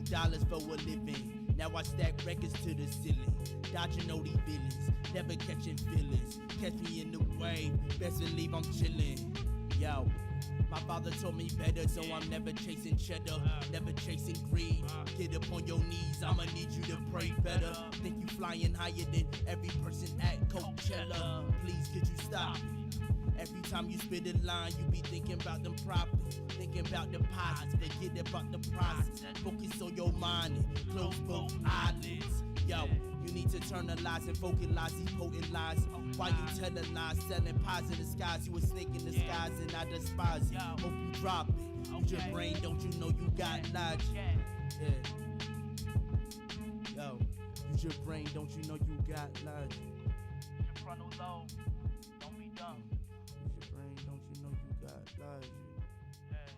$2 for a living. Now I stack records to the ceiling, dodging all these villains, never catching feelings. Catch me in the wave, best believe I'm chillin'. Yo, my father told me better, so I'm never chasing cheddar, never chasing greed. Get up on your knees, I'ma need you to pray better. Think you flying higher than every person at Coachella. Please could you stop it? Every time you spit a line, you be thinking about them profits, thinking about deposits, forget about the process. Focus on your mind and close both eyelids. Yo, you need to turn the lies and vocalize these potent lies. Why you telling lies, selling pies in the skies? You a snake in the skies and I despise it. Hope you drop it. Use your brain, don't you know you got logic? Yeah. Yo, use your brain, don't you know you got logic? Your frontal lobe, don't be dumb. Use your brain, don't you know you got logic? Yeah.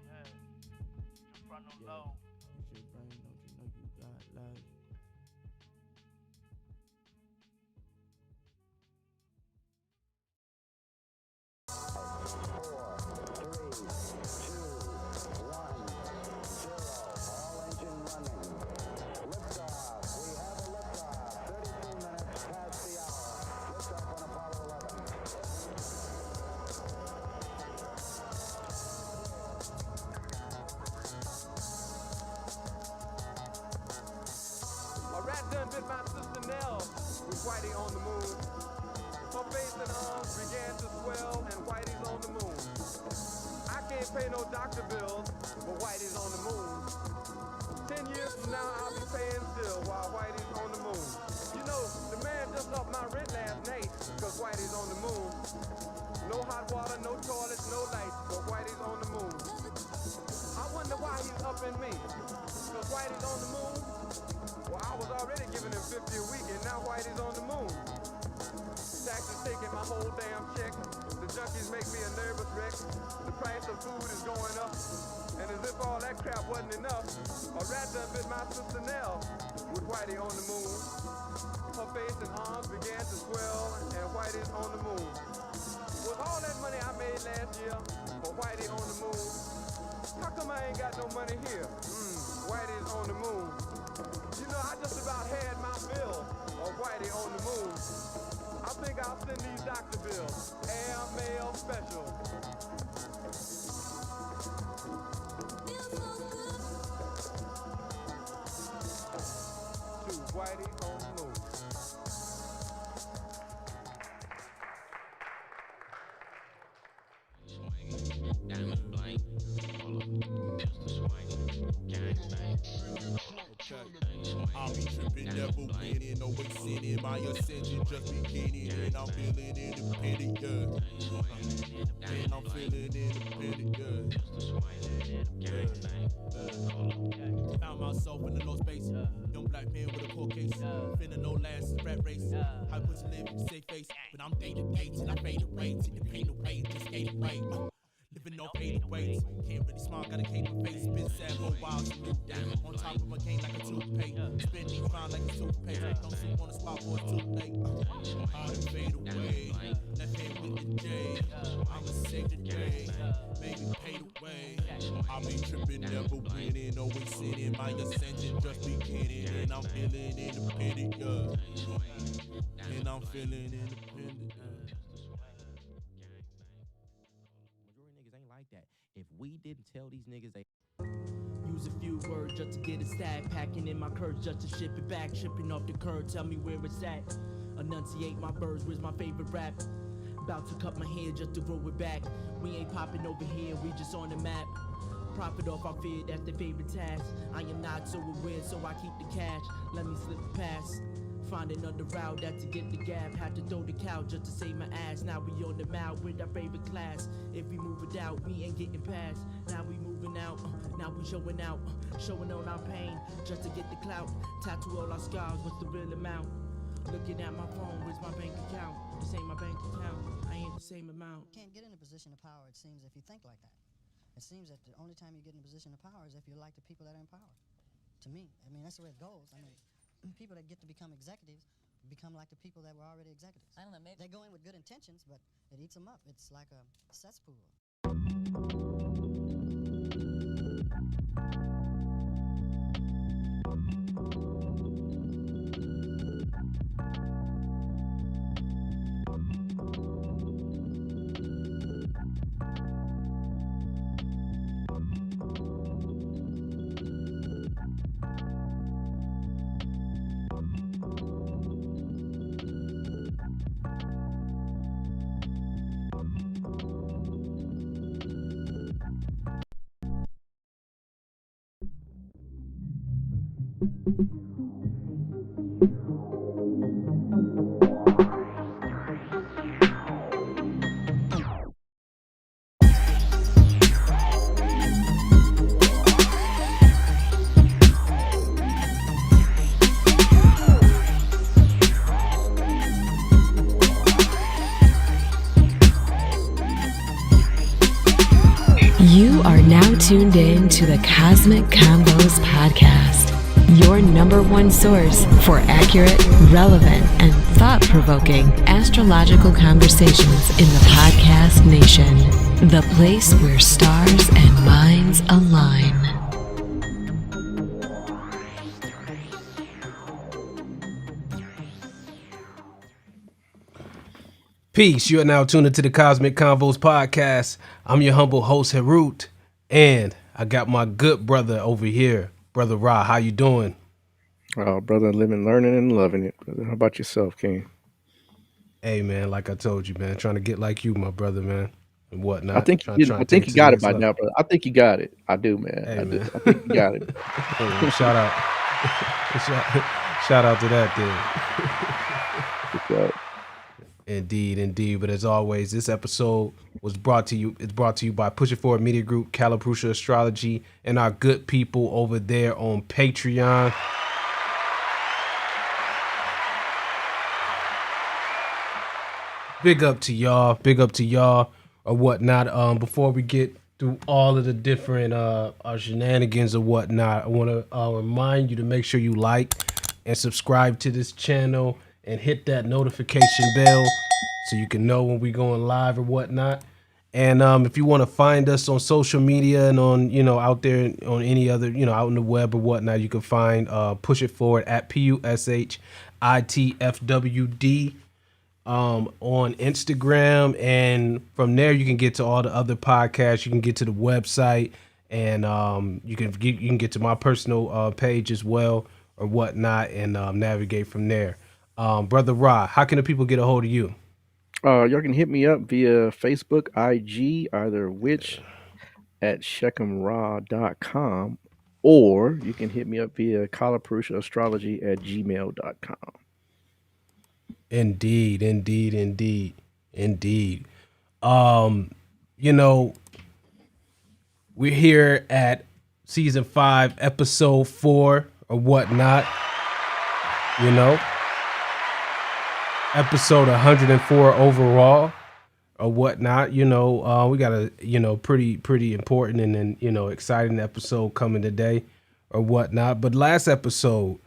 Your frontal lobe. Use your brain, don't you know you got logic? My sister Nell with Whitey on the moon. Her face and arms began to swell and Whitey's on the moon. I can't pay no doctor bills, but Whitey's on the moon. 10 years from now I'll be paying still while Whitey's on the moon. You know, the man just upped my rent last night, cause Whitey's on the moon. No hot water, no toilets, no lights, but Whitey's on the moon. I wonder why he's upping me, cause Whitey's on the moon. Well, I was already giving him 50 a week, and now Whitey's on the moon. Taxes taking my whole damn check. The junkies make me a nervous wreck. The price of food is going up. And as if all that crap wasn't enough, a rat done bit my sister Nell with Whitey on the moon. Her face and arms began to swell, and Whitey's on the moon. With all that money I made last year for Whitey on the moon, how come I ain't got no money here? Whitey's on the moon. You know, I just about had my bill of Whitey on the moon. I think I'll send these doctor bills, air mail special. To Whitey on the moon. Diamond blank, pistol swing, gang bang. I'll be tripping, never winning, always sitting. My ascension just beginning, and I'm feeling independent, yeah. And I'm feeling independent, yeah. Found myself in a low space, young black man with a court case. Finna no last rat race. I put to live with a safe face, but I'm day to day till I fade away. Take the pain away, just skate away. Living off 80 ways, can't really smile, gotta keep my face. Been sad for a while, so new damn. On top of my game like a toothpaste. Spin these fine like a toothpaste. Don't sleep on the spot, boy, it's too late. Hard to fade away, left hand with the J. I'ma save the day, maybe paid away. I'll be tripping, never winning, always sitting. My ascension just beginning, and I'm feeling independent, yeah. And I'm feeling independent, yeah. Like that. If we didn't tell these niggas they use a few words just to get a stack, packing in my curves just to ship it back, shipping off the curb, tell me where it's at. Enunciate my birds, where's my favorite rap? About to cut my hair just to grow it back. We ain't popping over here, we just on the map. Profit off our fear, that's their favorite task. I am not so aware, so I keep the cash. Let me slip past. Find another route that to get the gap. Had to throw the couch just to save my ass. Now we on the mouth with our favorite class. If we move it out, we ain't getting past. Now we moving out, now we showing out. Showing on our pain just to get the clout. Tattoo all our scars, what's the real amount? Looking at my phone, where's my bank account? This ain't my bank account, I ain't the same amount. You can't get in a position of power, it seems, if you think like that. It seems that the only time you get in a position of power is if you're like the people that are in power. To me, I mean, that's the way it goes. I mean, people that get to become executives become like the people that were already executives. I don't know, maybe. They go in with good intentions, but it eats them up. It's like a cesspool. You are now tuned in to the Cosmic Convos podcast, your number one source for accurate, relevant, and thought-provoking astrological conversations in the podcast nation. The place where stars and minds align. Peace. You are now tuned into the Cosmic Convos podcast. I'm your humble host, Harut, and I got my good brother over here, Brother Ra. How you doing? Oh, brother, living, learning, and loving it, brother. How about yourself, King? Hey, man, like I told you, man, trying to get like you, my brother, man, and whatnot. I think Trying to I take think it you to the got it next by level. now, brother. I think you got it. I do, man. Hey, I do. man. I think you got it. Hey, shout out to that, dude. Good job. Indeed. But as always, this episode was brought to you. It's brought to you by Push It Forward Media Group, Caliprucia Astrology, and our good people over there on Patreon. Big up to y'all, or whatnot. Before we get through all of the different shenanigans or whatnot, I want to remind you to make sure you like and subscribe to this channel and hit that notification bell so you can know when we going live or whatnot. And if you want to find us on social media and on, out there on any other, out in the web or whatnot, you can find Push It Forward at PUSHITFWD on Instagram. And from there, you can get to all the other podcasts. You can get to the website, and you can get to my personal page as well or whatnot, and navigate from there. Brother Ra, how can the people get a hold of you? Y'all can hit me up via Facebook, IG, either which at shekhamra.com, or you can hit me up via Astrology at gmail.com. Indeed. We're here at season 5, episode 4 or whatnot. Episode 104 overall or whatnot. We got a pretty important and then exciting episode coming today or whatnot. But last episode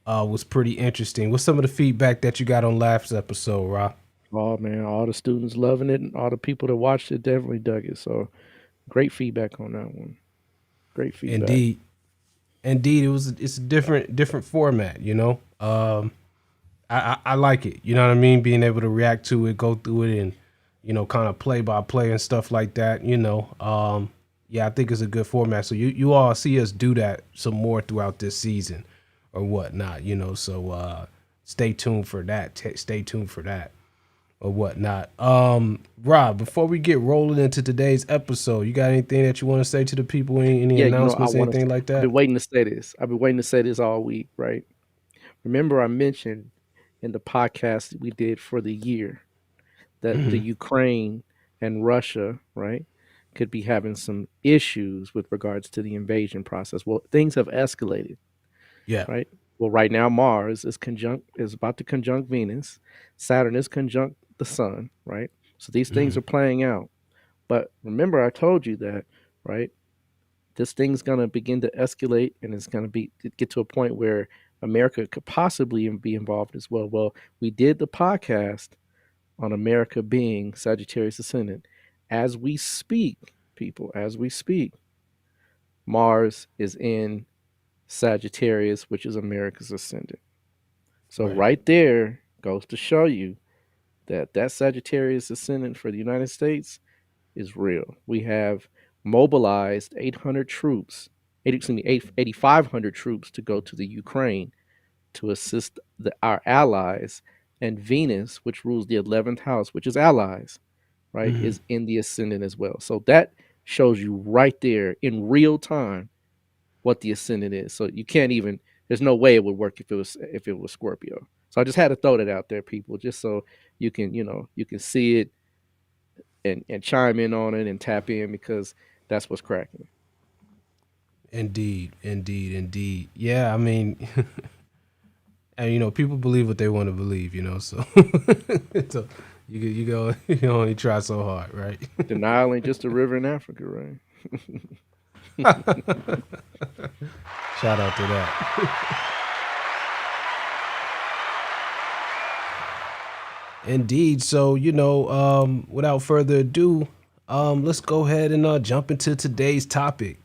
was pretty interesting. What's some of the feedback that you got on last episode, Rob? Oh, man, all the students loving it, and all the people that watched it definitely dug it. So great feedback on that one. Great feedback. Indeed, it's a different format. I like it. You know what I mean? Being able to react to it, go through it, and kind of play by play and stuff like that. I think it's a good format. So you all see us do that some more throughout this season or whatnot. So stay tuned for that. Stay tuned for that or whatnot. Rob, before we get rolling into today's episode, you got anything that you want to say to the people? Any announcements, anything like that? I've been waiting to say this. I've been waiting to say this all week, right? Remember, I mentioned in the podcast that we did for the year that the Ukraine and Russia, right, could be having some issues with regards to the invasion process. Well, things have escalated. Yeah. Right. Well, right now Mars is about to conjunct Venus. Saturn is conjunct the Sun. Right. So these things are playing out. But remember, I told you that, right? This thing's gonna begin to escalate, and it's gonna get to a point where America could possibly be involved as well. Well, we did the podcast on America being Sagittarius ascendant. As we speak, people, Mars is in Sagittarius, which is America's ascendant. So right there goes to show you that Sagittarius ascendant for the United States is real. We have mobilized 800 troops, 8,500 troops to go to the Ukraine to assist our allies. And Venus, which rules the 11th house, which is allies, right, is in the ascendant as well. So that shows you right there in real time what the ascendant is. So you can't even, There's no way it would work if it was Scorpio. So I just had to throw that out there, people, just so you can see it and chime in on it and tap in because that's what's cracking. Indeed, indeed, indeed. Yeah, I mean, and people believe what they want to believe. So, so you go you only try so hard, right? The Nile ain't just a river in Africa, right? Shout out to that. Indeed. So, without further ado, let's go ahead and jump into today's topic.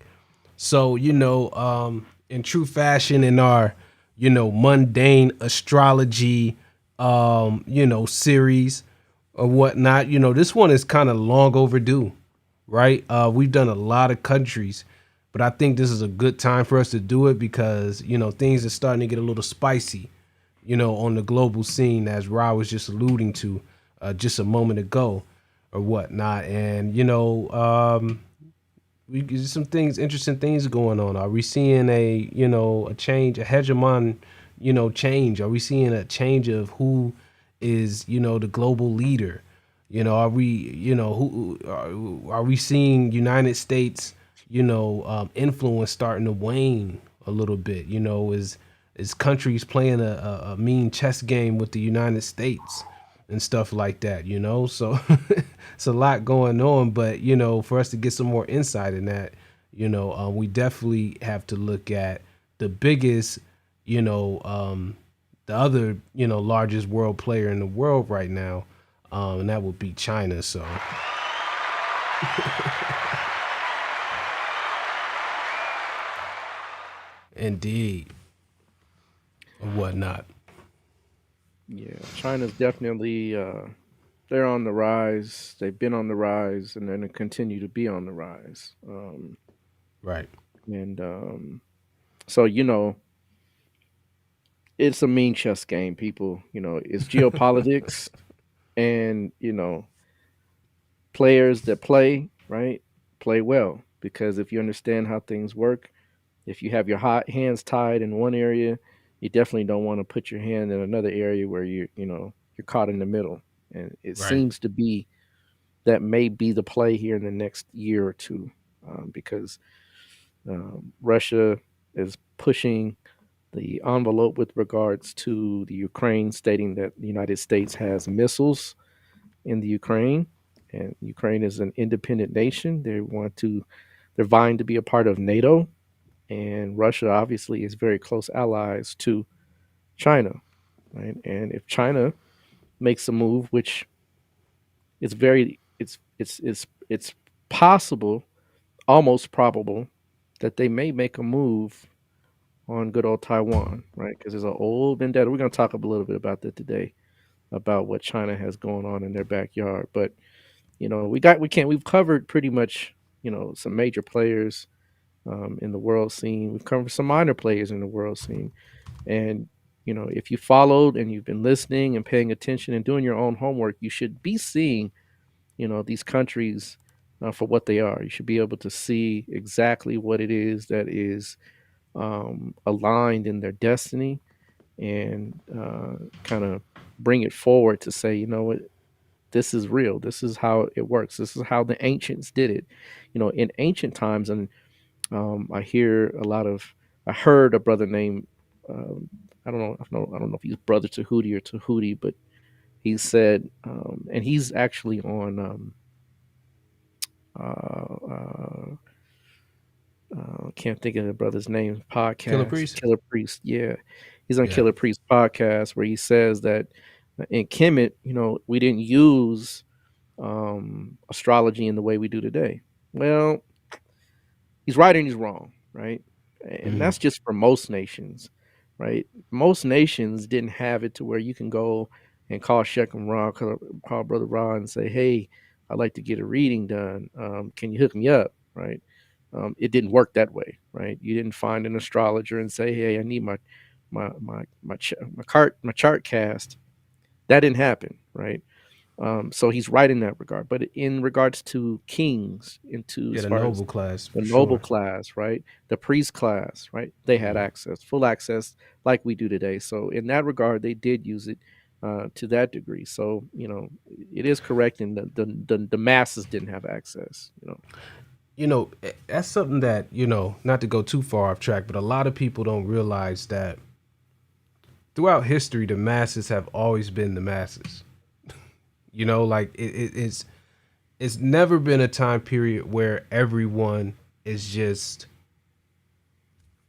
So, in true fashion, in our, mundane astrology, series or whatnot, this one is kind of long overdue, right? We've done a lot of countries, but I think this is a good time for us to do it because, things are starting to get a little spicy, on the global scene, as Ra was just alluding to just a moment ago or whatnot. And, some things, interesting things going on. Are we seeing a change, a hegemon, change? Are we seeing a change of who is, the global leader? Are we, who are we seeing United States, influence starting to wane a little bit? Is countries playing a mean chess game with the United States and stuff like that? So it's a lot going on, but for us to get some more insight in that, we definitely have to look at the biggest, the other, largest world player in the world right now, and that would be China. So. Indeed. Or whatnot. Yeah, China's definitely they're on the rise. They've been on the rise, and they're going to continue to be on the rise. Right. And so it's a mean chess game, people. It's geopolitics, and players that play right play well because if you understand how things work, if you have your hands tied in one area, you definitely don't want to put your hand in another area where you're caught in the middle. And it Right. seems to be that may be the play here in the next year or two, because Russia is pushing the envelope with regards to the Ukraine, stating that the United States has missiles in the Ukraine, and Ukraine is an independent nation. They're vying to be a part of NATO, and Russia obviously is very close allies to China, right? And if China makes a move, which is very, it's possible, almost probable, that they may make a move on good old Taiwan, right? Because there's an old vendetta. We're going to talk a little bit about that today, about what China has going on in their backyard. But we've covered pretty much some major players in the world scene. We've covered some minor players in the world scene, and if you followed and you've been listening and paying attention and doing your own homework, you should be seeing these countries for what they are. You should be able to see exactly what it is that is aligned in their destiny, and kind of bring it forward to say, what, this is real. This is how it works. This is how the ancients did it. In ancient times, and I heard a brother named, I don't know if he's brother Tahuti or Tahuti, but he said, and he's actually on can't think of the brother's name, Killer podcast, Priest? Killer Priest. Yeah, he's on Yeah. Killer Priest podcast, where he says that in Kemet, we didn't use astrology in the way we do today. Well, he's right and he's wrong, right? And Mhm. that's just for most nations, right? Most nations didn't have it to where you can go and call Shechem Ra, call Brother Ra, and say, "Hey, I'd like to get a reading done. Can you hook me up?" Right? It didn't work that way, right? You didn't find an astrologer and say, "Hey, I need my chart cast." That didn't happen, right? So he's right in that regard. But in regards to kings, into Yeah, as the far as noble class the for noble sure. class, right? The priest class, right? They had Mhm. access, full access, like we do today. So in that regard, they did use it to that degree. So it is correct in the masses didn't have access. That's something that, not to go too far off track, but a lot of people don't realize that throughout history, the masses have always been the masses. Like it's never been a time period where everyone is just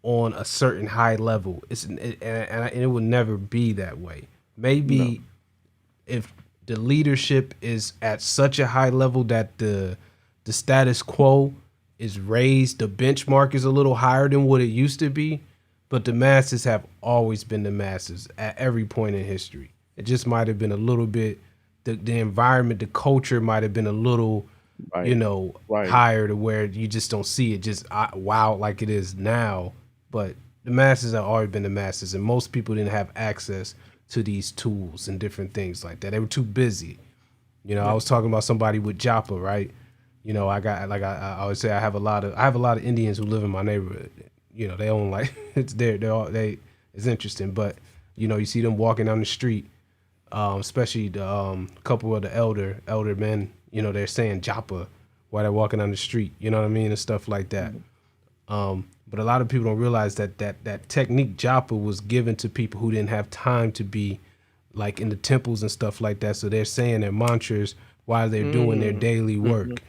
on a certain high level. And it will never be that way. No, Maybe if the leadership is at such a high level that the status quo is raised, the benchmark is a little higher than what it used to be, but the masses have always been the masses at every point in history. It just might have been a little bit the environment, the culture might have been a little, right, right. higher to where you just don't see it just wow like it is now. But the masses have always been the masses, and most people didn't have access to these tools and different things like that. They were too busy. I Yeah. was talking about somebody with Joppa, right? I got like I always say I have a lot of Indians who live in my neighborhood. They own like it's interesting, but you see them walking down the street, especially the couple of the elder men. They're saying Joppa while they're walking down the street. You know what I mean, and stuff like that. Mhm. But a lot of people don't realize that technique Joppa was given to people who didn't have time to be like in the temples and stuff like that. So they're saying their mantras while they're doing their Mm, daily mhm, work.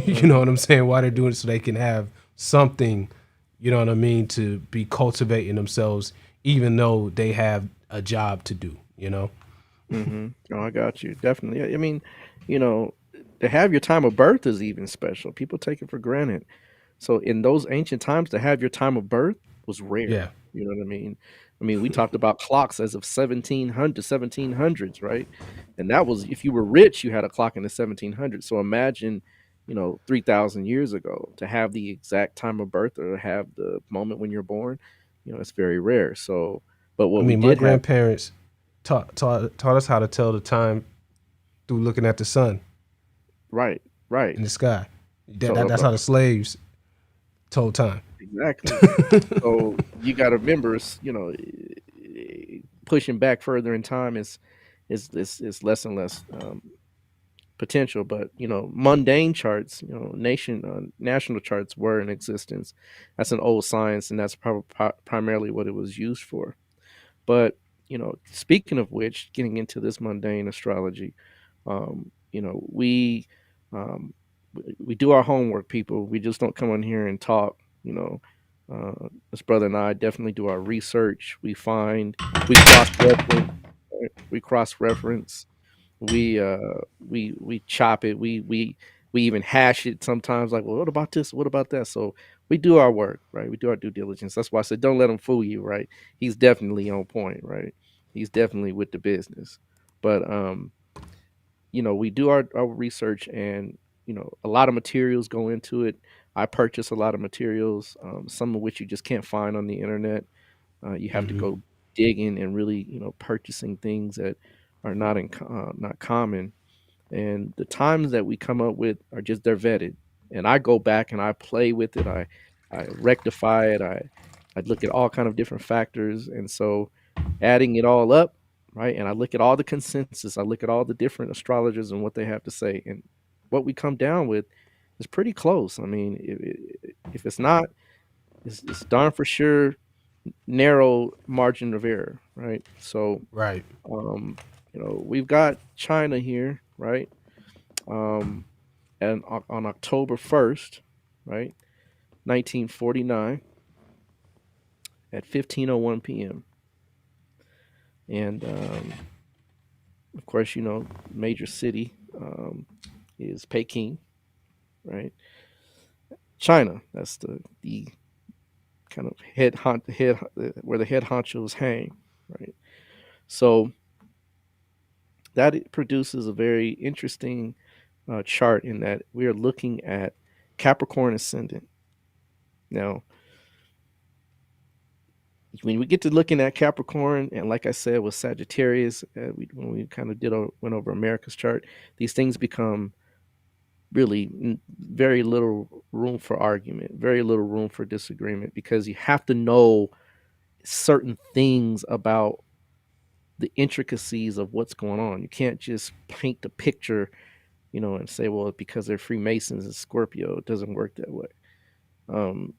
You know mhm. what I'm saying? While they're doing it so they can have something, you know what I mean, to be cultivating themselves, even though they have a job to do. Oh, I got you. Definitely. I mean, you know, to have your time of birth is even special. People take it for granted. So in those ancient times, to have your time of birth was Yeah. rare. You know what I mean? I mean, we talked about clocks as of 1700, 1700s, right? And that was if you were rich, you had a clock in the 1700s. So imagine, 3,000 years ago to have the exact time of birth or have the moment when you're born, it's very rare. So, but I what we mean, my did have, grandparents taught us how to tell the time through looking at the sun right, right. in the sky. That's So how the slaves told time. exactly. So you got to remember, pushing back further in time is less and less potential. But mundane charts, national charts were in existence. That's an old science, and that's probably primarily what it was used for. But speaking of which, getting into this mundane astrology, we we do our homework, people. We just don't come on here and talk. This brother and I definitely do our research. We cross reference, we cross reference. We chop it. We even hash it sometimes. Like, well, what about this? What about that? So we do our work, right? We do our due diligence. That's why I said, don't let him fool you, right? He's definitely on point, right? He's definitely with the business. But we do our research, and a lot of materials go into it. I purchase a lot of materials, some of which you just can't find on the internet. You have to Hmm. go digging and really purchasing things that are not common. And the times that we come up with are just they're vetted. And I go back and I play with it. I rectify it. I look at all kind of different factors, and so adding it all up, right? And I look at all the consensus. I look at all the different astrologers and what they have to say, and what we come down with is pretty close. I mean, if it's not, it's darn for sure narrow margin of error, right? So, Right. um, we've got China here, right? Um, and on October 1st, right, 1949, at 15:01 p.m. And of course, major city is Peking, right? China, that's the kind of head where the head honchos hang, right? So that it produces a very interesting chart in that we are looking at Capricorn ascendant. Now, when we get to looking at Capricorn, and like I said with Sagittarius, when we kind of went over America's chart, these things become really very little room for argument, very little room for disagreement, because you have to know certain things about the intricacies of what's going on. You can't just paint the picture, and say, well, because they're Freemasons and Scorpio, it doesn't work that way. Um,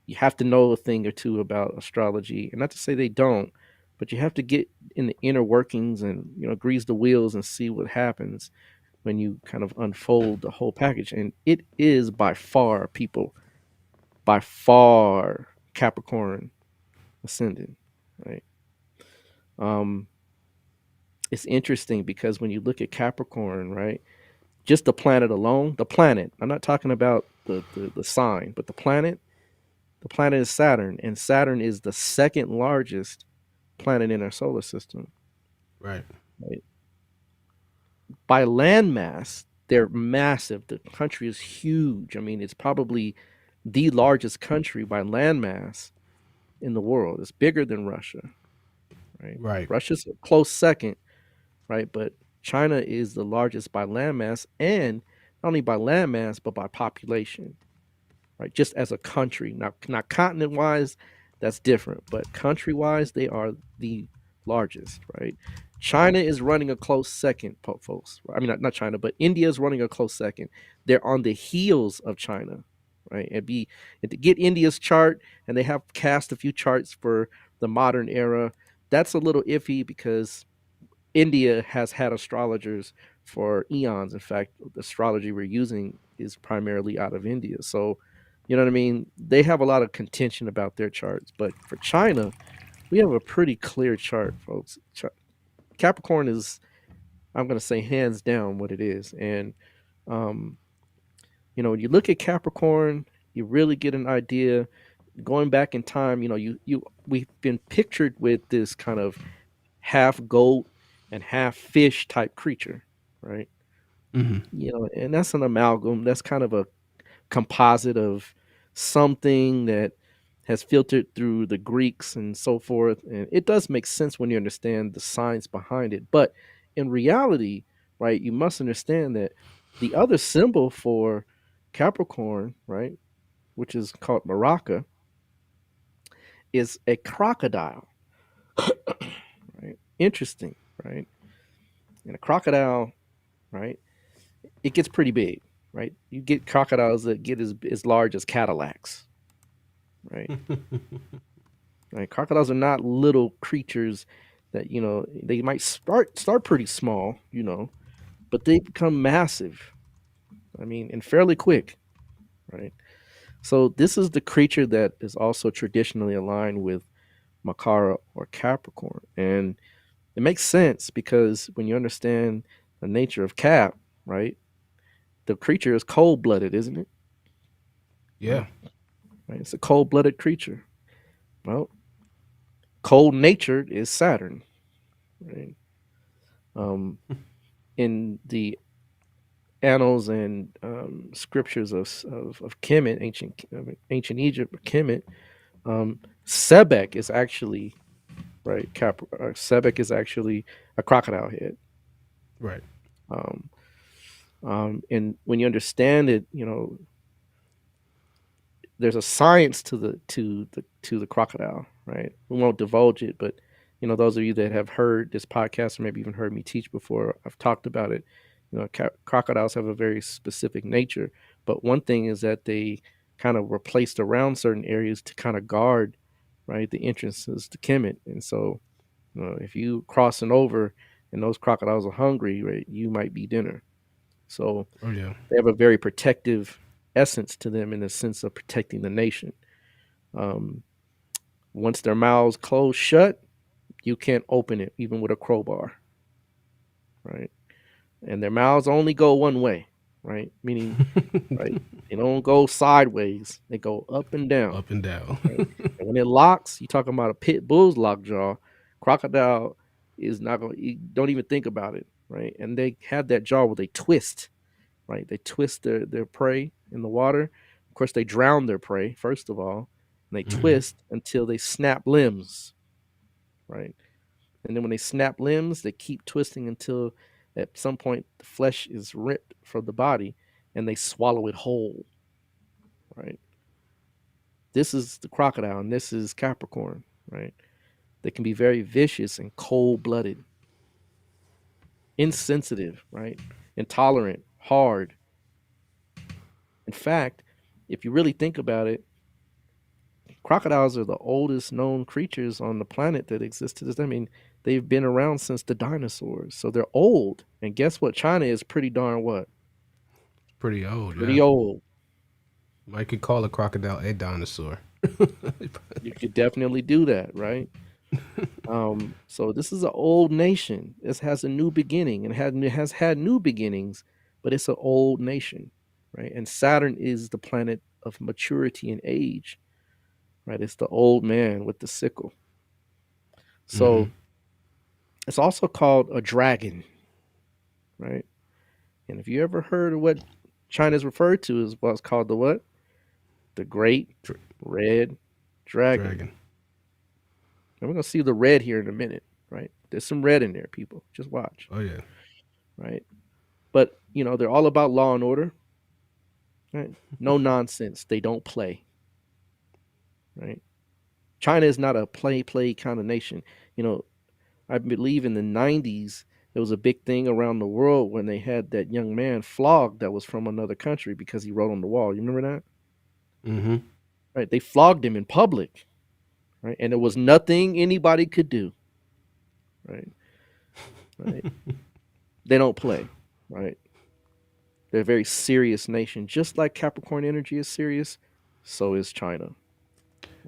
you have to know a thing or two about astrology, and not to say they don't, but you have to get in the inner workings and grease the wheels and see what happens when you kind of unfold the whole package. And it is by far, people, by far Capricorn ascendant, right? Um, it's interesting because when you look at Capricorn, right, just the planet alone, the planet, I'm not talking about the sign, but the planet is Saturn, and Saturn is the second largest planet in our solar system. Right. Right. By landmass, they're massive. The country is huge. I mean, it's probably the largest country by landmass in the world. It's bigger than Russia, right? Right. Russia's a close second, right? But China is the largest by landmass, and not only by landmass, but by population, right? Just as a country. Now, not continent wise, that's different, but country wise, they are the largest, right? China is running a close second, folks. I mean, not China, but India is running a close second. They're on the heels of China, right? And to get India's chart, and they have cast a few charts for the modern era. That's a little iffy because India has had astrologers for eons. In fact, the astrology we're using is primarily out of India. So, you know what I mean? They have a lot of contention about their charts. But for China, we have a pretty clear chart, folks. Capricorn is, I'm going to say, hands down what it is. And, um, when you look at Capricorn, you really get an idea. Going back in time, we've been pictured with this kind of half goat and half fish type creature, right? Hmm. And that's an amalgam. That's kind of a composite of something that has filtered through the Greeks and so forth. And it does make sense when you understand the science behind it. But in reality, right, you must understand that the other symbol for Capricorn, right, which is called Maraca, is a crocodile, right? Interesting, right? And a crocodile, right, it gets pretty big, right? You get crocodiles that get as large as Cadillacs, right? Right? Crocodiles are not little creatures that they might start pretty small, but they become massive. I mean, and fairly quick, right? So this is the creature that is also traditionally aligned with Makara or Capricorn, and it makes sense because when you understand the nature of Cap, right, the creature is cold blooded, isn't it? Yeah. Right? It's a cold blooded creature. Well, cold natured is Saturn, right? Um, in the annals and scriptures of Kemet, ancient Egypt, or Kemet, Sebek is actually right. Sebek is actually a crocodile head. Right. Um, and when you understand it, there's a science to the crocodile, right? We won't divulge it, but those of you that have heard this podcast or maybe even heard me teach before, I've talked about it. Crocodiles have a very specific nature, but one thing is that they kind of were placed around certain areas to kind of guard, right, the entrances to Kemet. And so, if you crossing over and those crocodiles are hungry, right, you might be dinner. So Oh yeah. they have a very protective essence to them in the sense of protecting the nation. Um, Once their mouths close shut, you can't open it even with a crowbar, right? And their mouths only go one way, right? Meaning, right, they don't go sideways; they go up and down. Up and down. Right? And when it locks, you talking about a pit bull's lockjaw. Crocodile is not going. You don't even think about it, right? And they have that jaw where they twist, right? They twist their prey in the water. Of course, they drown their prey first of all, and they Mhm. twist until they snap limbs, right? And then when they snap limbs, they keep twisting until at some point the flesh is ripped from the body and they swallow it whole, right? This is the crocodile and this is Capricorn, right? They can be very vicious and cold blooded, insensitive, right? Intolerant, hard. In fact, if you really think about it, crocodiles are the oldest known creatures on the planet that exist to this day. I mean, they've been around since the dinosaurs, so they're old. And guess what? China is pretty darn what? Pretty old, yeah. Pretty old. Might could call a crocodile a dinosaur. You could definitely do that, right? So this is an old nation. This has a new beginning and has had new beginnings, but it's an old nation, right? And Saturn is the planet of maturity and age, right? It's the old man with the sickle. Mhm. So it's also called a dragon, right? And if you ever heard of what China is referred to as what's called the what? The Great Dra- Red Dragon. Dragon. And we're gonna see the red here in a minute, right? There's some red in there, people. Just watch, Oh yeah. right? But they're all about law and order, right? No nonsense. They don't play, right? China is not a play kind of nation. You know, I believe in the '90s there was a big thing around the world when they had that young man flogged that was from another country because he wrote on the wall. You remember that? Mhm. Right? They flogged him in public, right? And there was nothing anybody could do, right? Right? They don't play, right? They're a very serious nation, just like Capricorn energy is serious. So is China,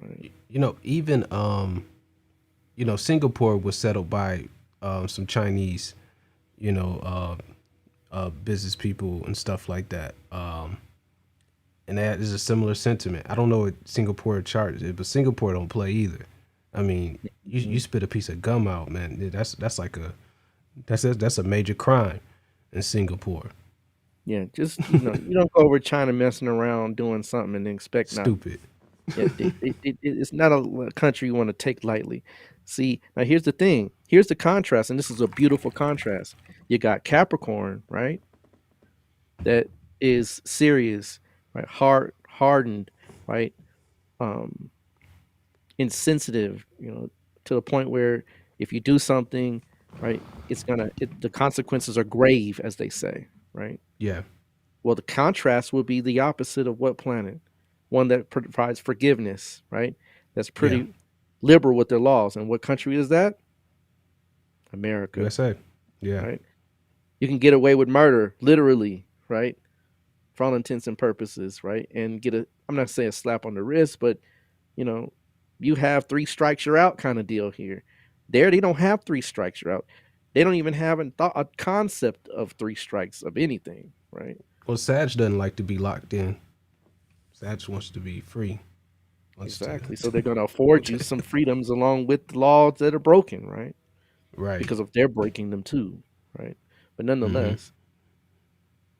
right? Even Singapore was settled by some Chinese, you know, business people and stuff like that. And that is a similar sentiment. I don't know what Singapore charges, but Singapore don't play either. I mean, you spit a piece of gum out, man. That's like that's a major crime in Singapore. Yeah, just you don't go over China messing around doing something and expect not. Stupid. Yeah, it's not a country you want to take lightly. See, now here's the thing. Here's the contrast, and this is a beautiful contrast. You got Capricorn, right? That is serious, right? Hardened, right? Um, Insensitive, to the point where if you do something, right, the consequences are grave, as they say, right? Yeah. Well, the contrast would be the opposite of what planet? One that provides forgiveness, right? That's Yeah. pretty liberal with their laws. And what country is that? America, USA. Yeah. right? You can get away with murder, literally, right? For all intents and purposes, right? And I'm not saying a slap on the wrist, but, you know, you have 3 strikes, you're out kind of deal here. There, they don't have 3 strikes, you're out. They don't even have a concept of 3 strikes of anything, right? Well, Sag doesn't like to be locked in. Sag wants to be free. Exactly. So they're going to afford you some freedoms along with the laws that are broken, right? Right. Because of they're breaking them too, right? But nonetheless,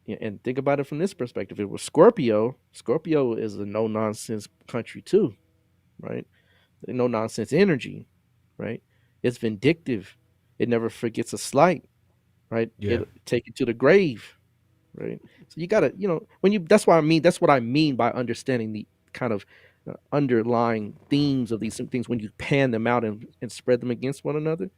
yeah, and think about it from this perspective. If it was Scorpio, Scorpio is a no nonsense country too, right? No nonsense energy, right? It's vindictive. It never forgets a slight, right? Yeah. It'll take it to the grave, right? So you gotta, that's what I mean by understanding the kind of underlying themes of these things when you pan them out and spread them against one another,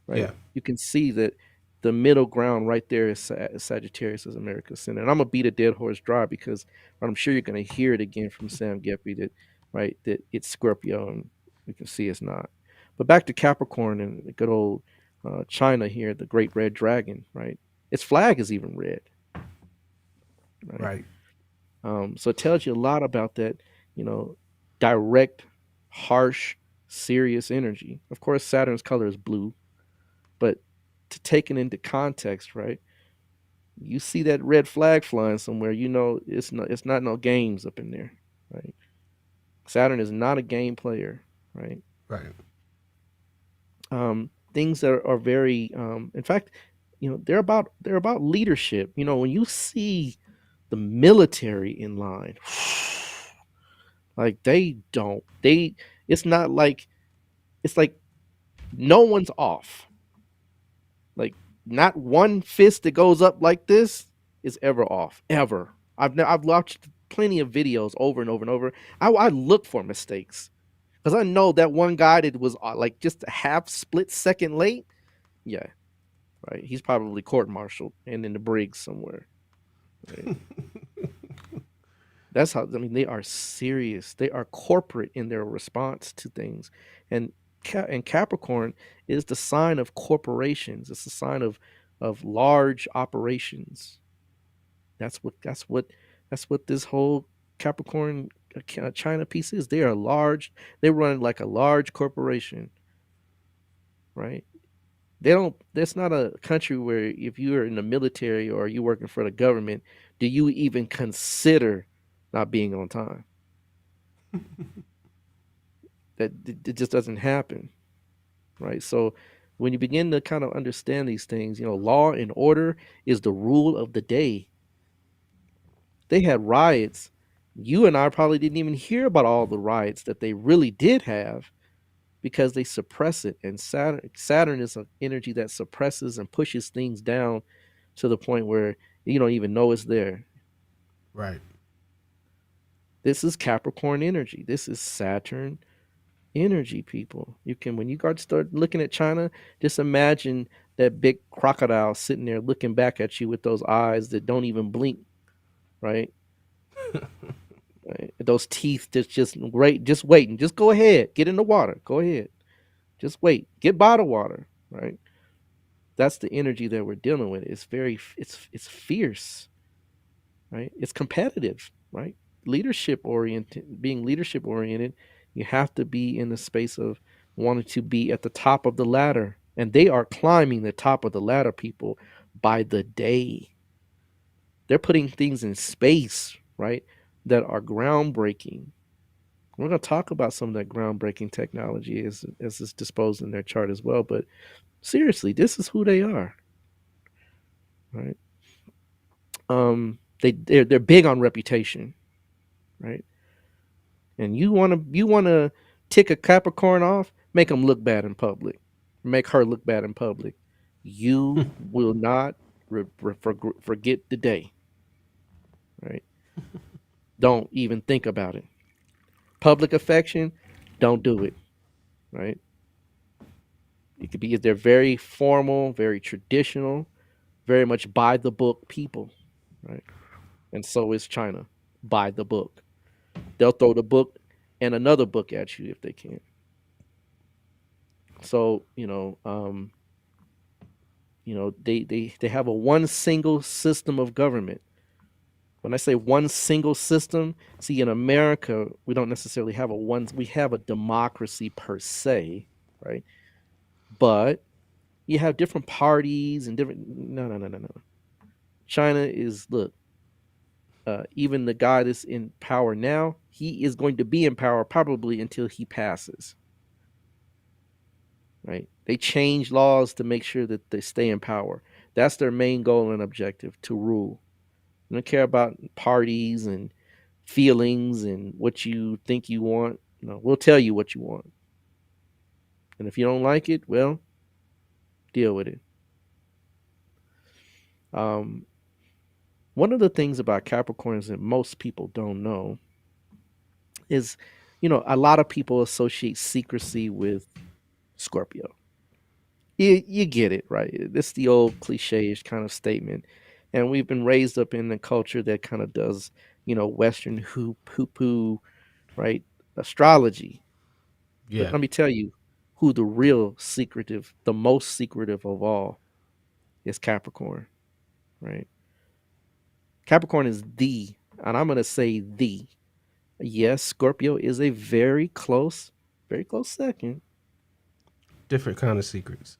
right? Yeah. You can see that the middle ground right there is Sagittarius as America's center. And I'm gonna beat a dead horse dry because I'm sure you're gonna hear it again from Sam Geppy that it's Scorpio and we can see it's not. But back to Capricorn and the good old China here, the great red dragon, right? Its flag is even red. Right. So it tells you a lot about that, direct, harsh, serious energy. Of course, Saturn's color is blue, but to take it into context, right? You see that red flag flying somewhere, it's not no games up in there, right? Saturn is not a game player, right? Right. Things that are very, in fact, they're about leadership. When you see the military in line, Like they don't. They it's not like it's like no one's off. Like not one fist that goes up like this is ever off. Ever. I've watched plenty of videos over and over and over. I look for mistakes because I know that one guy that was like just a half split second late. Yeah, right. He's probably court-martialed and in the brig somewhere. Right? That's how I mean they are serious. They are corporate in their response to things. And and Capricorn is the sign of corporations. It's the sign of large operations. That's what this whole Capricorn China piece is. They are large. They run like a large corporation, right? They don't. That's not a country where if you're in the military or you working for the government, do you even consider not being on time? That it just doesn't happen, right? So when you begin to kind of understand these things, law and order is the rule of the day. They had riots. You and I probably didn't even hear about all the riots that they really did have because they suppress it. And Saturn is an energy that suppresses and pushes things down to the point where you don't even know it's there. Right. This is Capricorn energy. This is Saturn energy, people. You can when you start looking at China, just imagine that big crocodile sitting there looking back at you with those eyes that don't even blink, right? Right? Those teeth just great, just waiting. Just go ahead, get in the water. Go ahead. Just wait. Get by the water, right? That's the energy that we're dealing with. It's fierce, right? It's competitive, right? Being leadership oriented, you have to be in the space of wanting to be at the top of the ladder. And they are climbing the top of the ladder, people, by the day. They're putting things in space, right, that are groundbreaking. We're going to talk about some of that groundbreaking technology as is disposed in their chart as well. But seriously, this is who they are, right? They're big on reputation, right? And you wanna tick a Capricorn off, make them look bad in public, make her look bad in public. You will not forget the day, right? Don't even think about it. Public affection, don't do it, right? It could be they're very formal, very traditional, very much by the book people, right? And so is China, by the book. They'll throw the book and another book at you if they can. So they have a one single system of government. When I say one single system, see in America we don't necessarily have we have a democracy per se, right? But you have different parties and different no. China is look, even the guy that's in power now, he is going to be in power probably until he passes. Right? They change laws to make sure that they stay in power. That's their main goal and objective, to rule. They don't care about parties and feelings and what you think you want. No, we'll tell you what you want. And if you don't like it, well, deal with it. One of the things about Capricorns that most people don't know is, a lot of people associate secrecy with Scorpio. You get it, right? It's the old cliche-ish kind of statement. And we've been raised up in a culture that kind of does, Western poo, right? Astrology. But Yeah. let me tell you who the most secretive of all is Capricorn, right? Capricorn is and I'm going to say the. Yes, Scorpio is a very close second. Different kind of secrets.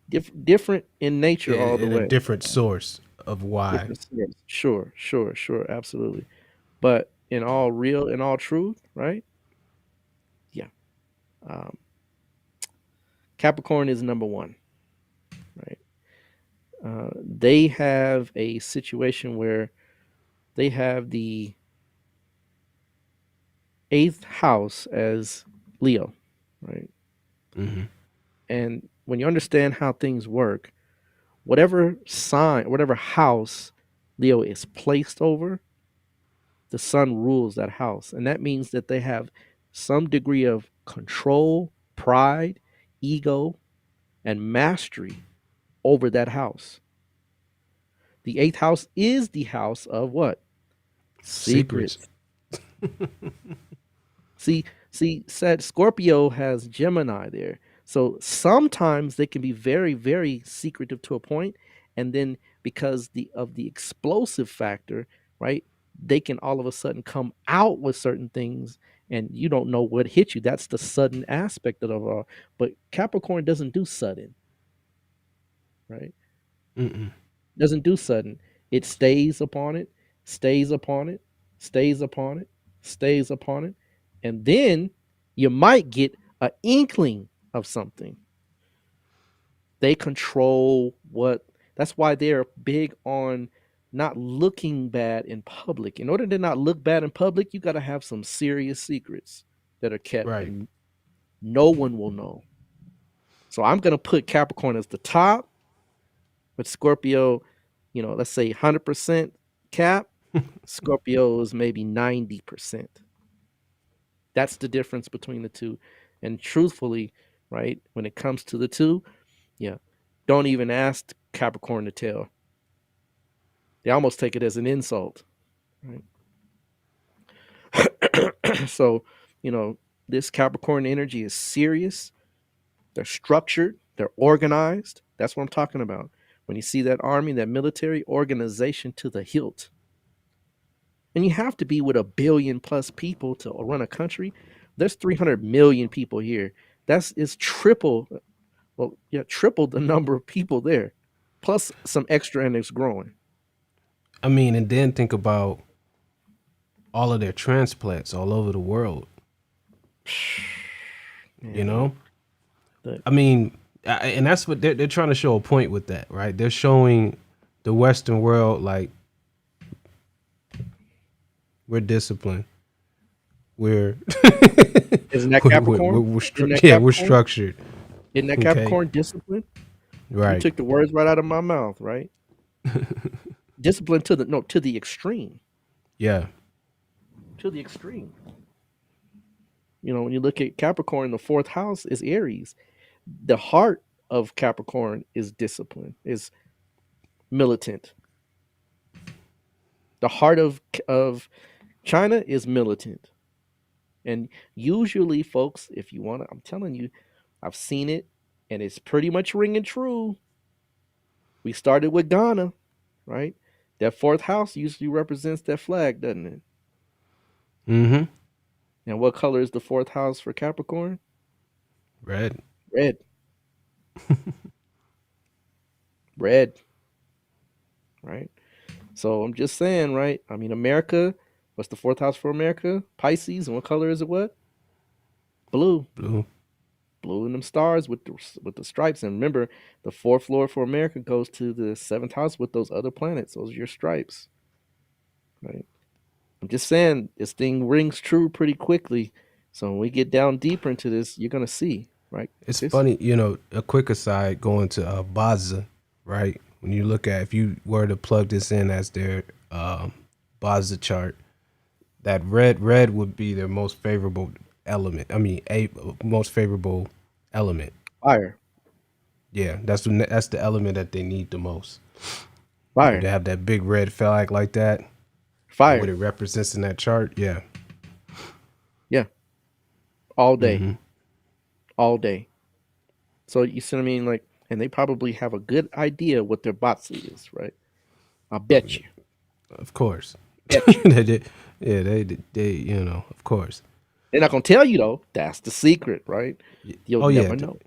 Different in nature all the And a way. different source of why. Different source. Sure, absolutely. But in all truth, right? Yeah. Um, Capricorn is number one, right? They have a situation where they have eighth house as Leo, right? Mm-hmm. And when you understand how things work, whatever sign, whatever house Leo is placed over, the sun rules that house. And that means that they have some degree of control, pride, ego, and mastery over that house. The eighth house is the house of what? Secrets. Secrets. Said Scorpio has Gemini there. So sometimes they can be very, very secretive to a point, and then because the explosive factor, right? They can all of a sudden come out with certain things, and you don't know what hit you. That's the sudden aspect of it all. But Capricorn doesn't do sudden, right? Mm-mm. Doesn't do sudden. It stays upon it, stays upon it, stays upon it, stays upon it, and then you might get an inkling of something. They control what. That's why they're big on not looking bad in public. In order to not look bad in public, you got to have some serious secrets that are kept, Right. and no one will know. So I'm gonna put Capricorn as the top, with Scorpio, let's say 100% cap. Scorpio is maybe 90%. That's the difference between the two. And truthfully, right, when it comes to the two, yeah, don't even ask Capricorn to tell. They almost take it as an insult, right? So, this Capricorn energy is serious. They're structured, they're organized. That's what I'm talking about. When you see that army, that military organization to the hilt. And you have to be with 1 billion+ people to run a country. There's 300 million people here. Is triple, triple the number of people there, plus some extra, and it's growing. I mean, and then think about all of their transplants all over the world. You know, I mean, and that's what they're trying to show a point with that, right? They're showing the Western world like we're disciplined. We're Isn't that Capricorn? we're Capricorn? structured. Isn't that Capricorn discipline? Right. You took the words right out of my mouth, right? Discipline to the extreme. Yeah. To the extreme. When you look at Capricorn, the fourth house is Aries. The heart of Capricorn is discipline, is militant. The heart of China is militant. And usually, folks, if you want to, I'm telling you, I've seen it, and it's pretty much ringing true. We started with Ghana, right? That fourth house usually represents that flag, doesn't it? Mm-hmm. And what color is the fourth house for Capricorn? Red. Red. Red. Right? So I'm just saying, right? I mean, America, what's the fourth house for America? Pisces. And what color is it? What? Blue. Blue. Blue in them stars with the stripes. And remember, the fourth lord for America goes to the seventh house with those other planets. Those are your stripes. Right? I'm just saying, this thing rings true pretty quickly. So when we get down deeper into this, you're going to see, right? It's funny, a quick aside going to Baza, right? When you look at, if you were to plug this in as their Baza chart, that red would be their most favorable element. I mean, most favorable element. Fire. Yeah, that's the element that they need the most. Fire. To have that big red flag like that. Fire. What it represents in that chart, yeah. Yeah. All day. Mm-hmm. All day. So you see what I mean? Like, and they probably have a good idea what their Batsu is, right? I bet you. Of course. Bet you. they of course. They're not gonna tell you though. That's the secret, right? You'll never know.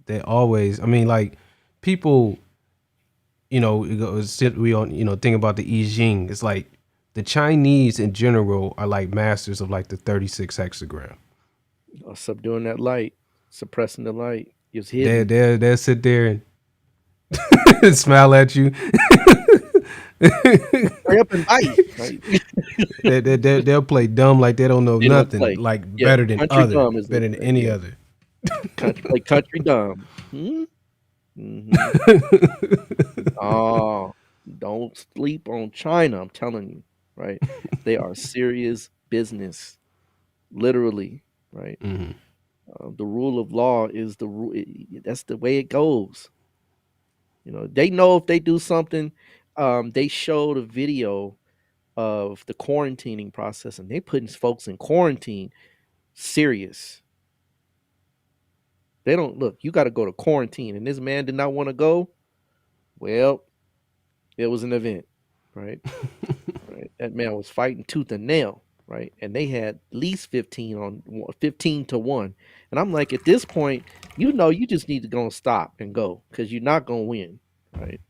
They always, I mean, like people, we on, think about the I Ching. It's like the Chinese in general are like masters of like the 36 hexagram. Subduing that light, suppressing the light. It's hidden. They'll sit there and smile at you. Hurry up and bite. Right? They'll play dumb like they don't know They don't nothing, play. like Yeah, country dumb is better they than play. any Yeah, other. play country dumb. Hmm? Hmm. Oh, don't sleep on China. I'm telling you, right? They are serious business, literally, right? Mhm. The rule of law is the rule. That's the way it goes. You know, they know if they do something. They showed a video of the quarantining process, and they putting folks in quarantine. Serious. They don't look. You got to go to quarantine, and this man did not want to go. Well, it was an event, right? Right. That man was fighting tooth and nail, right? And they had at least 15 to 1. And I'm like, at this point, you know, you just need to go and stop and go because you're not gonna win, right?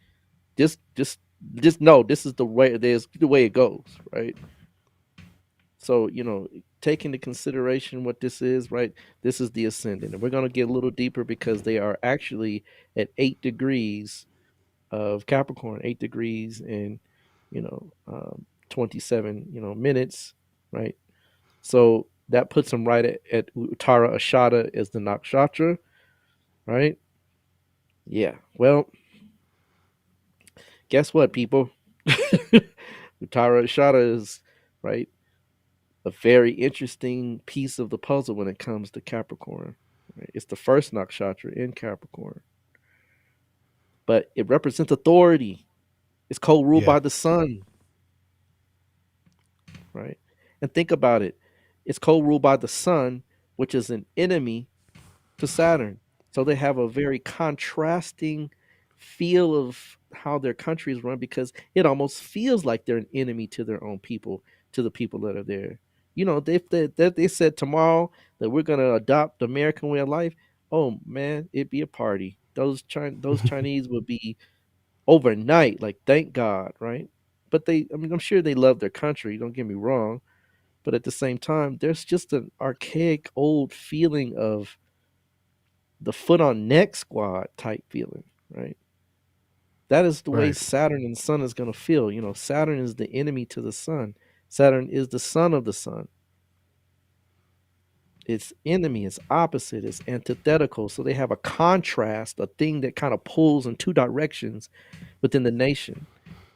Just just just know this is the way it goes, right? So, you know, take into consideration what this is, right? This is the ascendant. And we're gonna get a little deeper because they are actually at 8 degrees of Capricorn, 8 degrees and 27 minutes, right? So that puts them right at Uttara Ashada as the nakshatra, right? Yeah. Well, guess what, people? Uttara Ashada is right a very interesting piece of the puzzle when it comes to Capricorn. Right? It's the first nakshatra in Capricorn, but it represents authority. It's co-ruled Yeah. by the sun, right? And think about it. It's co-ruled by the sun, which is an enemy to Saturn. So they have a very contrasting feel of how their country is run because it almost feels like they're an enemy to their own people, to the people that are there. You know, if they said tomorrow that we're going to adopt the American way of life, oh man, it'd be a party. Those Chinese would be overnight, like thank God, right? But I mean, I'm sure they love their country. Don't get me wrong, but at the same time, there's just an archaic old feeling of the foot on neck squad type feeling, right? That is the way Right. Saturn and Sun is going to feel. You know, Saturn is the enemy to the Sun. Saturn is the son of the Sun. It's enemy, it's opposite, it's antithetical. So they have a contrast, a thing that kind of pulls in two directions within the nation.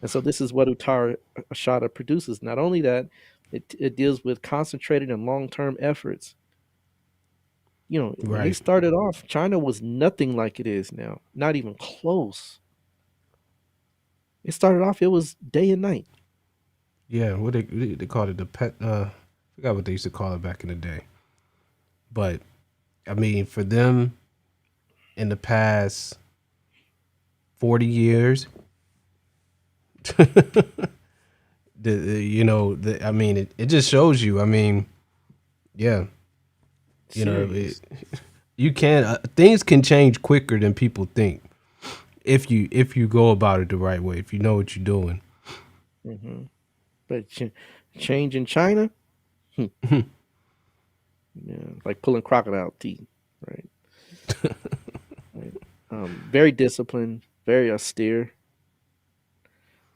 And so this is what Uttara Ashada produces. Not only that, it deals with concentrated and long term efforts. You know, when they Right. started off, China was nothing like it is now, not even close. It started off, it was day and night. Yeah. What they called it, the pet. Forgot what they used to call it back in the day. But I mean, for them, in the past 40 years, I mean, it just shows you. I mean, yeah, Serious. you can things can change quicker than people think if you go about it the right way, if you know what you're doing. Hmm. But change in China, hmm, yeah, like pulling crocodile teeth, right? Right. Very disciplined, very austere,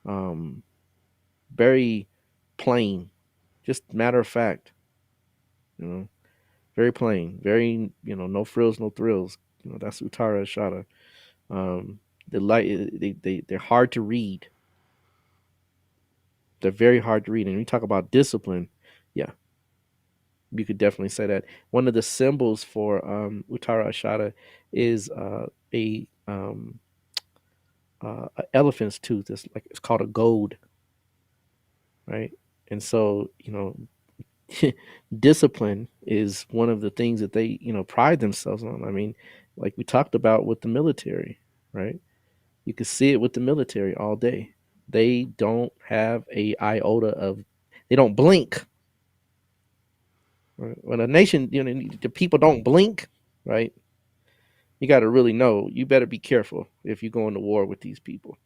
um, very plain, just matter of fact, you know, very plain, very, no frills, no thrills. You know, that's Uttara Ashada. The light, they're hard to read. They're very hard to read. And when you talk about discipline, yeah, you could definitely say that. One of the symbols for Uttara Ashada is a elephant's tooth. It's called a goad, right? And so discipline is one of the things that they pride themselves on. I mean, like we talked about with the military, right? You can see it with the military all day. They don't have a iota of, they don't blink. Right? When a nation, the people don't blink, right? You got to really know. You better be careful if you go into war with these people,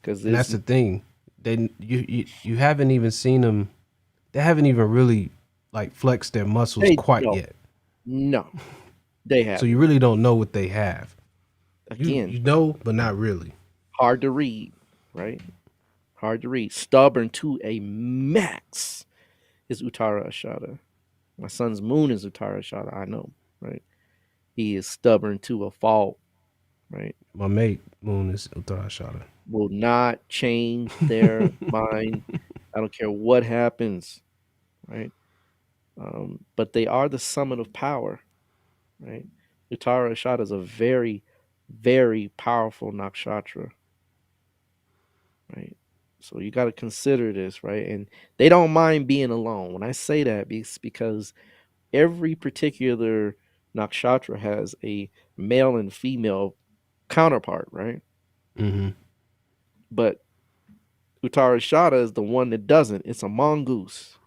because And that's the thing. You haven't even seen them. They haven't even really like flexed their muscles they quite no, yet. no, they So you haven't. really don't know what they have. You Again, you know, but not really. hard to read, right? hard to read, stubborn to a max is Uttara Ashada. My son's moon is Uttara Ashada, I know, right? He is stubborn to a fault, right? My mate moon is Uttarashada. Will not change their mind. I don't care what happens, right? But they are the summit of power, right? Uttara Ashada is a very, very powerful nakshatra, right? So you got to consider this, right? And they don't mind being alone. When I say that, it's because every particular nakshatra has a male and female counterpart, right? Mm-hmm. But Uttarashada is the one that doesn't. It's a mongoose.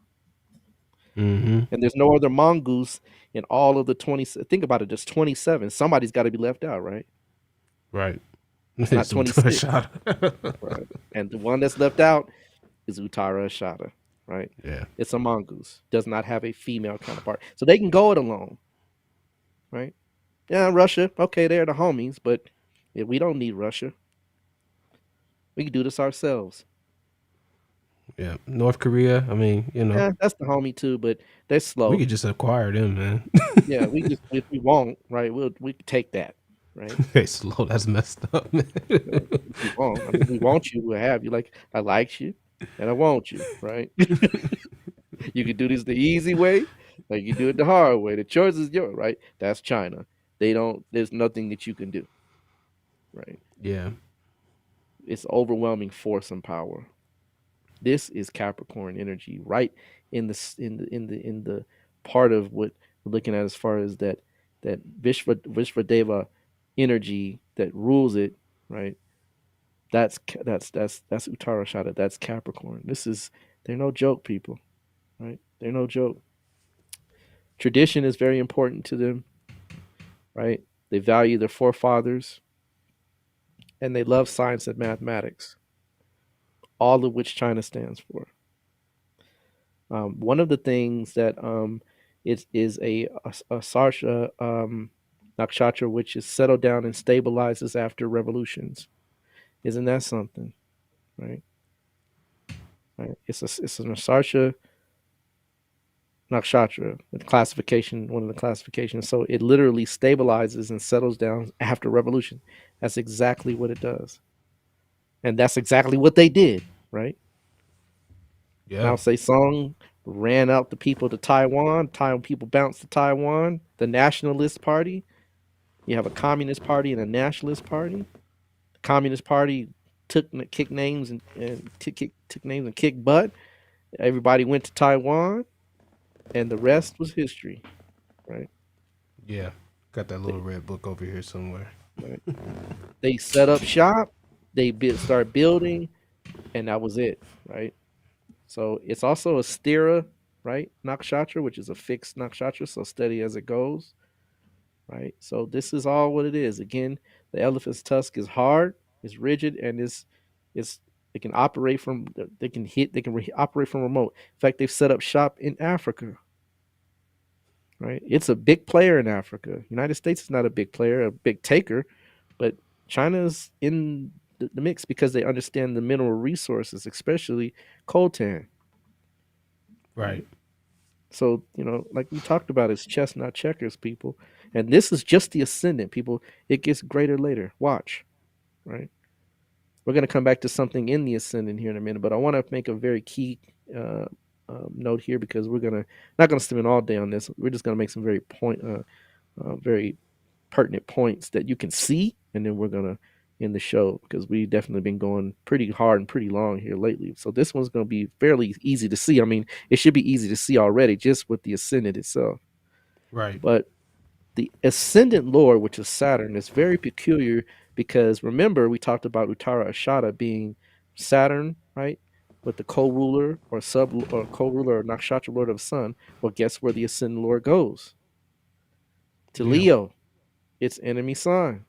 Mm-hmm. And there's no other mongoose in all of the 20. Think about it, there's 27. Somebody's got to be left out, right? Right. It's not 26. Uttarashada. Right. And the one that's left out is Uttara Ashada, right? Yeah. It's a mongoose. Does not have a female counterpart. So they can go it alone, right? Yeah, Russia, okay, they're the homies, but yeah, we don't need Russia. We can do this ourselves. Yeah. North Korea, I mean, Yeah, that's the homie too, but they're slow. we could just acquire them, man. Yeah, we just if we won't, right? We can take that, right? They slow. That's messed up, man. If we won't. I mean, we want you, we'll have you. Like I like you, and I want you, right? You can do this the easy way, like you do it the hard way. The choice is yours, right? That's China. They don't. There's nothing that you can do, right? Yeah. It's overwhelming force and power. This is Capricorn energy, right in the part of what we're looking at as far as that Vishvadeva energy that rules it, right? That's Uttarashada. That's Capricorn. They're no joke, people, right? They're no joke. Tradition is very important to them, right? They value their forefathers, and they love science and mathematics, all of which China stands for. One of the things that is a Sarsha nakshatra, which is settled down and stabilizes after revolutions. Isn't that something, right? Right. It's an Asarsha nakshatra, the classification, one of the classifications. So it literally stabilizes and settles down after revolution. That's exactly what it does, and that's exactly what they did, right? Yeah. Mao Zedong ran out the people to Taiwan. Taiwan people bounced to Taiwan. The Nationalist Party. You have a Communist Party and a Nationalist Party. The Communist Party took names and took names and kicked butt. Everybody went to Taiwan, and the rest was history, right? Yeah. Got that little red book over here somewhere. Right. They set up shop. They start building, and that was it, right? So it's also a stira, right? Nakshatra, which is a fixed nakshatra, so steady as it goes, right? So this is all what it is. Again, the elephant's tusk is hard, it's rigid, and it's they can operate from operate from remote. In fact, they've set up shop in Africa, right? It's a big player in Africa. United States is not a big player, a big taker, but China's in the mix because they understand the mineral resources, especially coltan. Right. So, like we talked about, it's chess, not checkers, people. And this is just the ascendant, people. It gets greater later. Watch, right? We're going to come back to something in the ascendant here in a minute, but I want to make a very key note here because we're not going to spend all day on this. We're just going to make some very pertinent points that you can see, and then we're going to end the show because we definitely been going pretty hard and pretty long here lately. So this one's going to be fairly easy to see. I mean, it should be easy to see already just with the ascendant itself. Right. But the ascendant lord, which is Saturn, is very peculiar because remember we talked about Uttara Ashada being Saturn, right? With the co-ruler or co-ruler or nakshatra lord of the sun. Well, guess where the ascendant lord goes? To Leo, its enemy sign,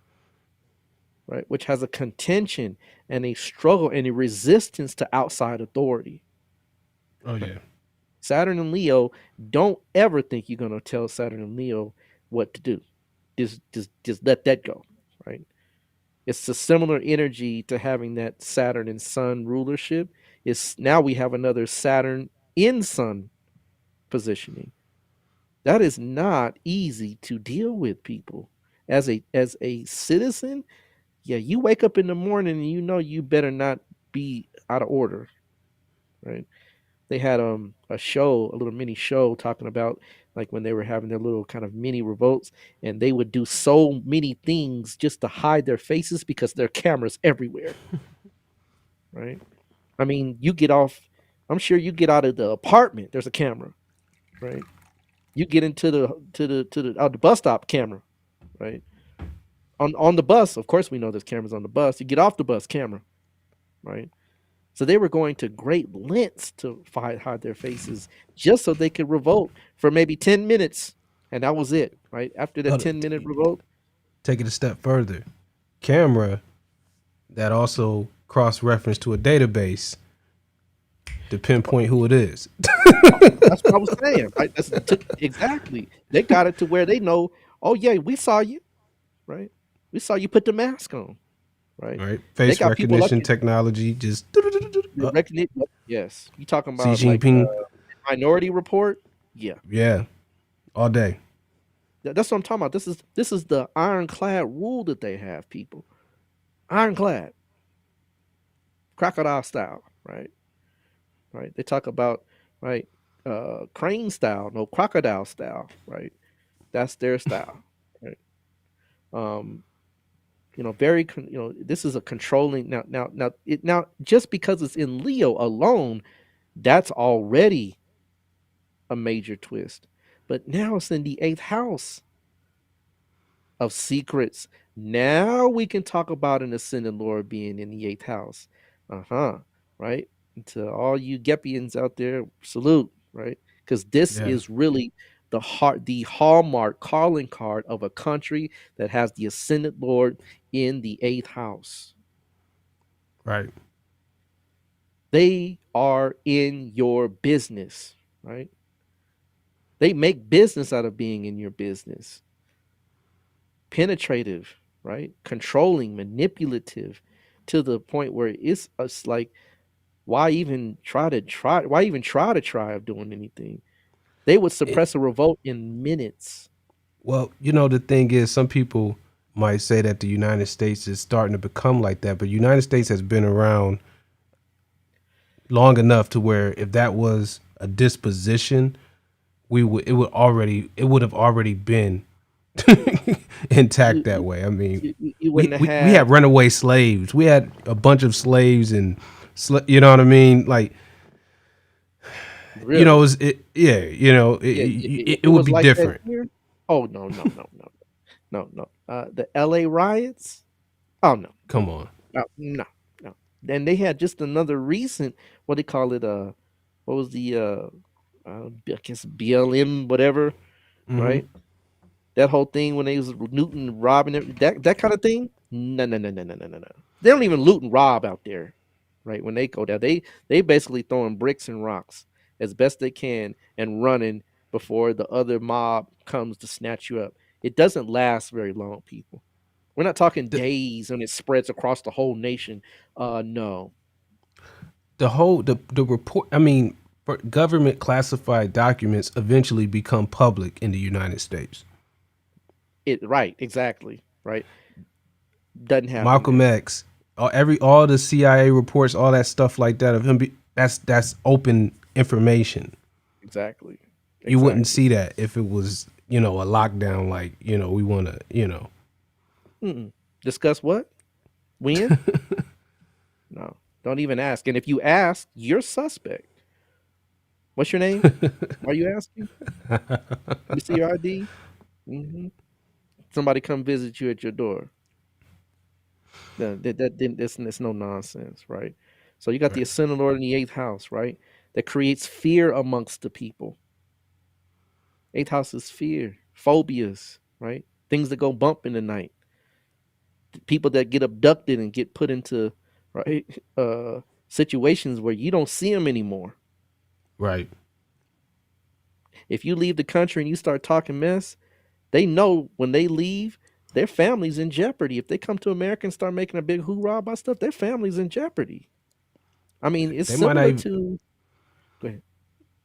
right? Which has a contention and a struggle and a resistance to outside authority. Oh yeah. Saturn and Leo, don't ever think you're gonna tell Saturn and Leo what to do. Just let that go, right? It's a similar energy to having that Saturn and Sun rulership. is now we have another Saturn in Sun positioning. That is not easy to deal with, people. As a citizen, yeah, you wake up in the morning and you know you better not be out of order, right? They had a show, a little mini show talking about like when they were having their little kind of mini revolts, and they would do so many things just to hide their faces because there are cameras everywhere, right? I mean, you get off, I'm sure you get out of the apartment, there's a camera, right? You get into the bus stop, camera, right? On the bus, of course we know there's cameras on the bus. You get off the bus, camera, right? So they were going to great lengths to hide their faces just so they could revolt for maybe 10 minutes. And that was it, right? After that Hold on, 10-minute revolt. take it a step further. Camera that also cross-reference to a database to pinpoint who it is. That's what I was saying, right? Exactly. They got it to where they know, oh, yeah, we saw you, right? We saw you put the mask on, right? Right? They Face got people recognition up technology just recognition. Yes. You talking Xi about like Jinping. Minority Report? Yeah. Yeah. All day. That's what I'm talking about. This is the ironclad rule that they have, people. Ironclad, crocodile style, right? Right. They talk about right, crane style, no crocodile style, right? That's their style, right? Um, this is a controlling now just because it's in Leo alone, that's already a major twist. But now it's in the eighth house of secrets. Now we can talk about an ascended Lord being in the eighth house. Right? And to all you Gepians out there, salute, right? Because this Yeah. is really the hallmark calling card of a country that has the ascended Lord in the eighth house. Right. They are in your business, right? They make business out of being in your business. Penetrative, right? Controlling, manipulative, to the point where it's like, why even try of doing anything? They would suppress a revolt in minutes. Well, the thing is, some people might say that the United States is starting to become like that, but the United States has been around long enough to where if that was a disposition, it would have already been intact that way. I mean, You we, wouldn't we, have we had runaway slaves. We had a bunch of slaves and you know what I mean? Like, really. it would be like different. that here? Oh no. The LA riots? Oh no. Come on. No. And they had just another recent, what they call it, what was the I guess BLM, whatever, Mhm. right? That whole thing when they was looting, robbing, that kind of thing. No. They don't even loot and rob out there, right? When they go down, they basically throwing bricks and rocks as best they can and running before the other mob comes to snatch you up. It doesn't last very long, people. We're not talking days and it spreads across the whole nation. No. The report, I mean, government classified documents eventually become public in the United States. Right, exactly, right. Doesn't happen. Malcolm X, all the CIA reports, all that stuff like that of him, that's open information. Exactly. You wouldn't see that if it was, a lockdown, like, we want to, Discuss what? When? No, don't even ask. And if you ask, you're suspect. What's your name? Why are you asking? Let me see your ID. Somebody come visit you at your door. That's no nonsense, right? So you got the ascendant Lord in the eighth house, right? That creates fear amongst the people. Eighth house is fear, phobias, right? Things that go bump in the night. People that get abducted and get put into right situations where you don't see them anymore. Right. If you leave the country and you start talking mess, they know when they leave, their family's in jeopardy. If they come to America and start making a big hoorah about stuff, their family's in jeopardy. I mean, it's They might not similar even. to. Go ahead.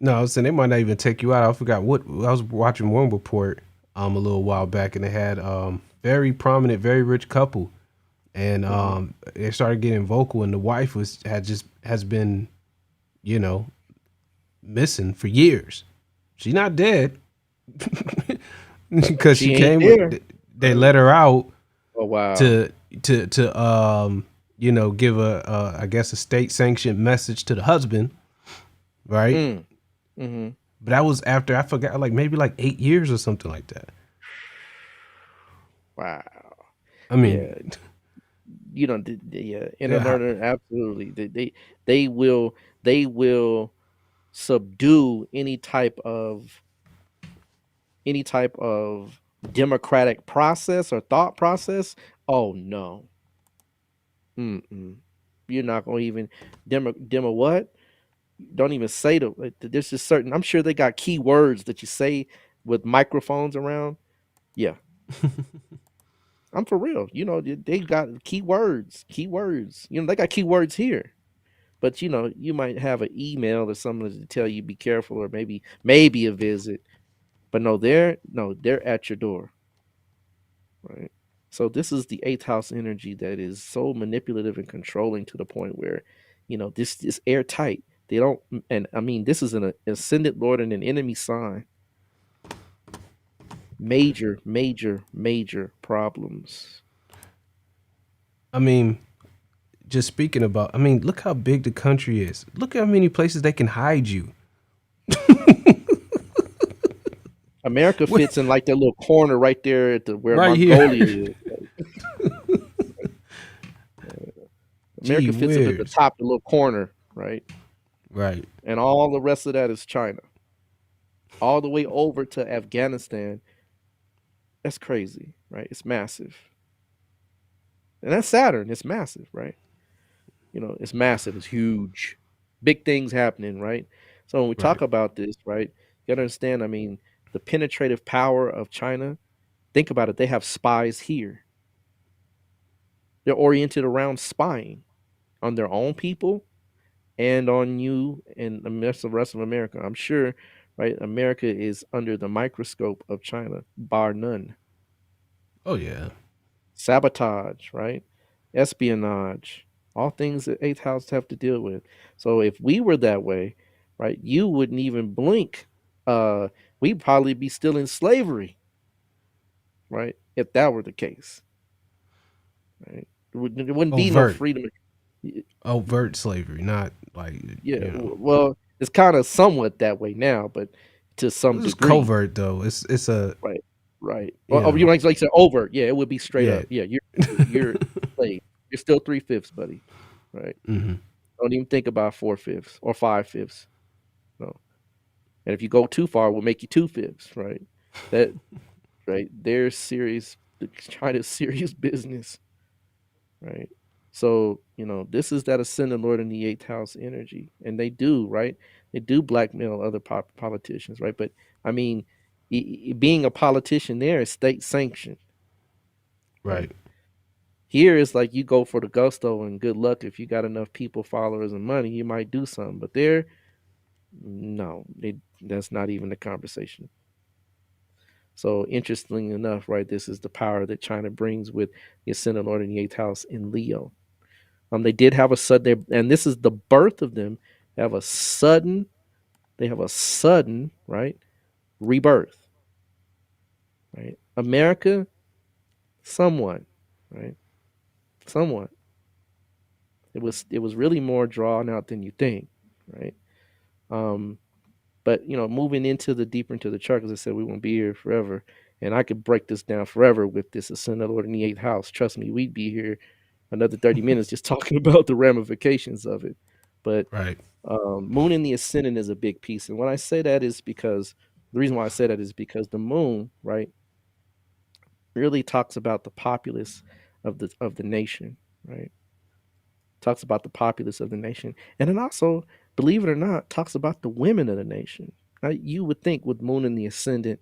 No, I was saying they might not even take you out. I forgot what I was watching one report a little while back, and they had very prominent, very rich couple, and Mhm. they started getting vocal, and the wife has been, you know, missing for years. She's not dead because she She ain't came there. with. They let her out Oh wow. to give a I guess a state sanctioned message to the husband, right? Mm. Hmm. But that was after I forgot, like maybe like 8 years or something like that. Wow. I Yeah. mean, Yeah, inner yeah, learner, absolutely. They will they will subdue any type of democratic process or thought process. Oh no. Mm-mm. You're not gonna even demo what? Don't even say the like, there's just certain. I'm sure they got key words that you say with microphones around. Yeah, I'm for real. They got keywords. They got keywords here. But you might have an email or something to tell you be careful, or maybe a visit. But no, they're at your door, right? So this is the eighth house energy that is so manipulative and controlling to the point where, this is airtight. They don't, and I mean, this is an ascendant lord and an enemy sign. Major, major, major problems. I mean, just speaking about, I mean, look how big the country is. Look how many places they can hide you. America fits in like that little corner right there at where Right here. Mongolia is. Gee America fits up at the whiz. top, the little corner, right? Right. And all the rest of that is China. All the way over to Afghanistan. That's crazy, right? It's massive. And that's Saturn. It's massive, right? It's massive. It's huge. Big things happening, right? So when we Right. talk about this, right, you gotta understand, I mean, the penetrative power of China, think about it. They have spies here. They're oriented around spying on their own people and on you and the rest of America. I'm sure, right? America is under the microscope of China, bar none. Oh yeah. Sabotage, right? Espionage, all things that eighth house have to deal with. So if we were that way, right, you wouldn't even blink. Uh, we'd probably be still in slavery, right? If that were the case, right? There wouldn't be no Overt. freedom. Overt slavery, not like, Yeah, you know. well, it's kind of somewhat that way now, but to some It's degree, covert though. It's a, right? Right. you You know, like you said, overt. Yeah, it would be straight yeah. up. Yeah, you're slave. You're still 3/5, buddy. Right. Hmm. Don't even think about 4/5 or 5/5. No. And if you go too far, we'll make you 2/5. Right. That right. They're serious. China's serious business. Right. So, this is that ascendant lord in the eighth house energy. And they do, right? They do blackmail other politicians, right? But I mean, being a politician there is state sanctioned, right? Right. Here it's like you go for the gusto and good luck. If you got enough people, followers, and money, you might do something. But there, no, that's not even the conversation. So interestingly enough, right, this is the power that China brings with the ascendant lord in the eighth house in Leo. They did have a sudden, and this is the birth of them. They have a sudden, right, rebirth, right? America, somewhat, right, somewhat. It was really more drawn out than you think, right? Um, but moving deeper into the chart, as I said, we won't be here forever, and I could break this down forever with this ascendant lord in the eighth house. Trust me, we'd be here another 30 minutes just talking about the ramifications of it. But Right. moon in the ascendant is a big piece, and when I say that is because the reason why I say that is because the moon, right, really talks about the populace of the nation, right? Talks about the populace of the nation, and it also, believe it or not, talks about the women of the nation. Now, you would think with moon in the ascendant,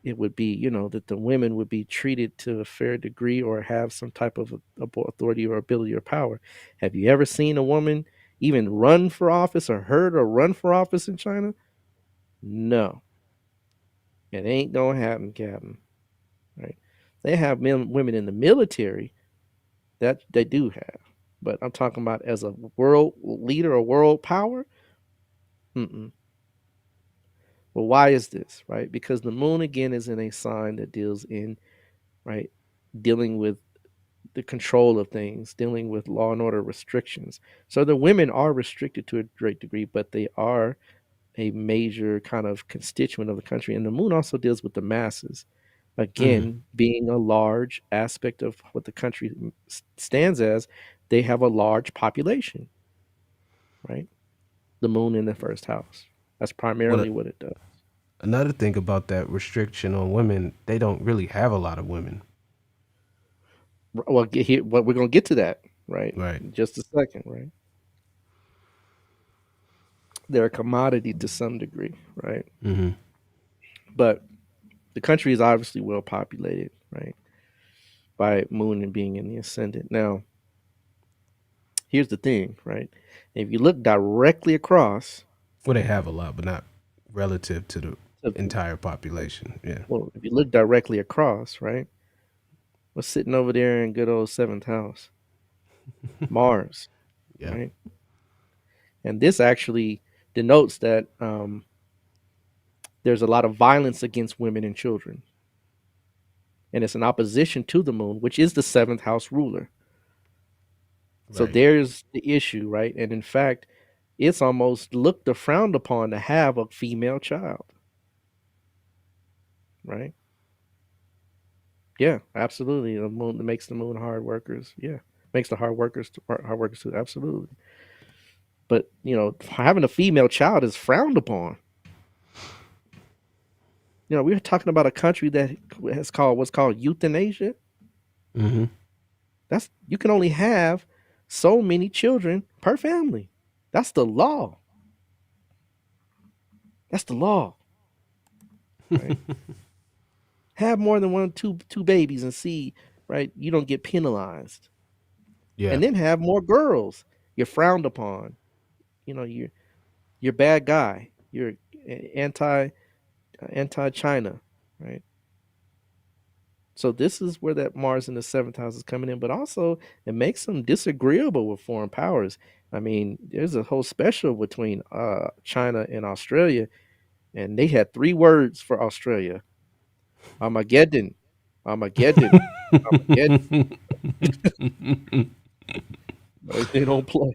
it would be, that the women would be treated to a fair degree or have some type of authority or ability or power. Have you ever seen a woman even run for office or heard or run for office in China? No, it ain't gonna happen, Captain. Right? They have women in the military that they do have, but I'm talking about as a world leader, a world power. Mm-mm. Well, why is this? Right? Because the moon again is in a sign that deals in right dealing with the control of things, dealing with law and order restrictions. So the women are restricted to a great degree, but they are a major kind of constituent of the country. And the moon also deals with the masses. Again, being a large aspect of what the country stands as, they have a large population, right? The moon in the first house. That's Well, primarily what it does. another thing about that restriction on women, they don't really have a lot of women. Well, get here. Well, we're gonna get to that, right? Right. In just a second, right? They're a commodity to some degree, right? Mm-hmm. But the country is obviously well populated, right? By moon and being in the ascendant. Now, here's the thing, right? If you look directly across, Well, they have a lot, but not relative to the to- entire population. Yeah. well, if you look directly across, right? What's sitting over there in good old seventh house? Mars, Yeah. right? And this actually denotes that there's a lot of violence against women and children. And it's an opposition to the moon, which is the seventh house ruler. So Right. there's the issue, right? And in fact, it's almost looked or frowned upon to have a female child, right? Yeah, absolutely. The moon makes the moon hard workers. Yeah, makes the hard workers too. Absolutely. But having a female child is frowned upon. We're talking about a country that has called what's called euthanasia. Mm-hmm. That's you can only have so many children per family. That's the law. That's the law. Right? Have more than two babies and see, right? You don't get penalized. Yeah. And then have more girls. You're frowned upon. You're bad guy. You're anti China, right? So this is where that Mars in the seventh house is coming in, but also it makes them disagreeable with foreign powers. I mean, there's a whole special between China and Australia, and they had 3 words for Australia: Armageddon, Armageddon, Armageddon. Right? They don't play.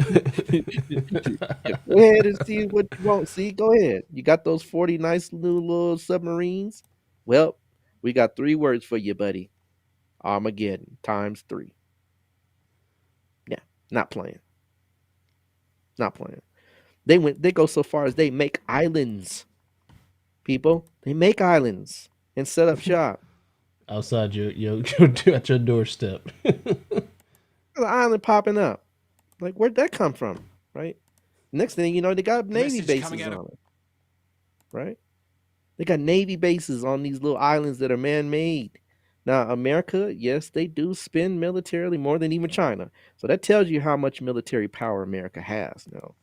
Go ahead and see what you want. See, go ahead. You got those 40 nice little submarines? Well, we got 3 words for you, buddy. Armageddon times 3. Yeah, not playing. Not playing. They go so far as they make islands. People, they make islands and set up shop. Outside your at your doorstep. There's an island popping up. Like, where'd that come from? Right? Next thing you know, they got Navy bases on it. Right? They got Navy bases on these little islands that are man-made. Now, America, yes, they do spend militarily more than even China. So that tells you how much military power America has. Now,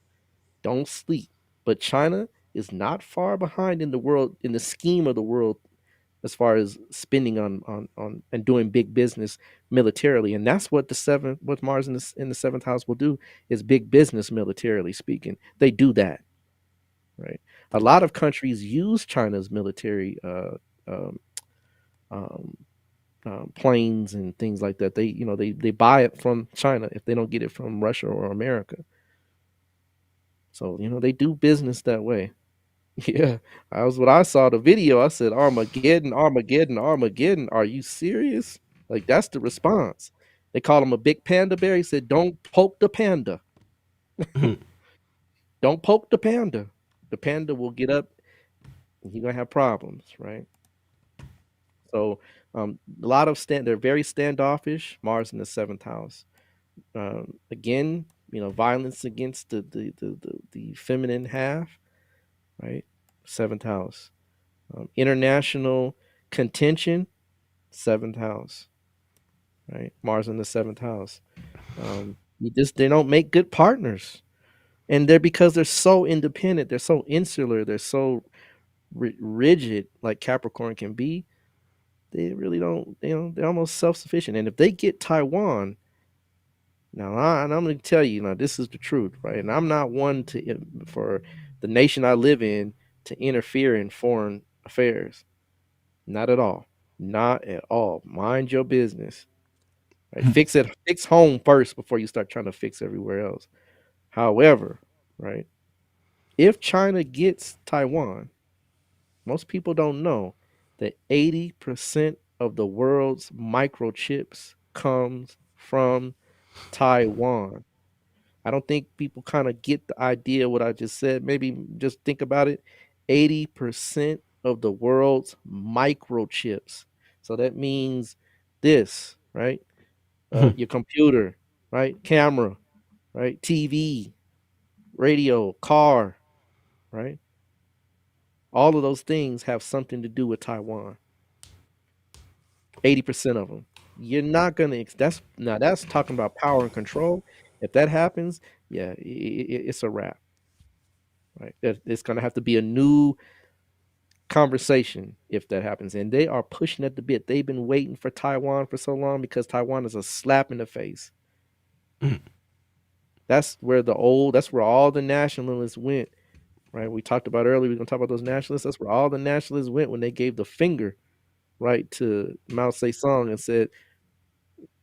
don't sleep. But China is not far behind in the world, in the scheme of the world, as far as spending on and doing big business militarily. And that's what what Mars in the seventh house will do, is big business militarily speaking. They do that. Right. A lot of countries use China's military um, um, planes and things like that. They buy it from China if they don't get it from Russia or America. So they do business that way. Yeah, when I saw the video, I said, Armageddon, Armageddon, Armageddon. Are you serious? Like, that's the response. They call him a big panda bear. He said, don't poke the panda. Don't poke the panda. The panda will get up and you're going to have problems, right? So a lot of they're very standoffish. Mars in the seventh house. Again, violence against the feminine half, right? Seventh house. International contention, seventh house, right? Mars in the seventh house. They don't make good partners, And they're because they're so independent, they're so insular, they're so rigid, like Capricorn can be. They really don't, they're almost self-sufficient. And if they get Taiwan, now and I'm going to tell you, now this is the truth, right? And I'm not one to for the nation I live in to interfere in foreign affairs. Not at all. Not at all. Mind your business. Right? Fix home first before you start trying to fix everywhere else. However, right? If China gets Taiwan, most people don't know that 80% of the world's microchips comes from Taiwan. I don't think people kind of get the idea what I just said. Maybe just think about it. 80% of the world's microchips. So that means this, right? Your computer, right? Camera, right? TV, radio, car, right? All of those things have something to do with Taiwan. 80% of them. You're not gonna. That's talking about power and control. If that happens, yeah, it's a wrap, right? It's gonna have to be a new conversation if that happens, and they are pushing at the bit. They've been waiting for Taiwan for so long because Taiwan is a slap in the face. That's where that's where all the nationalists went, right? We talked about earlier. We're gonna talk about those nationalists. That's where all the nationalists went when they gave the finger, right, to Mao Zedong and said,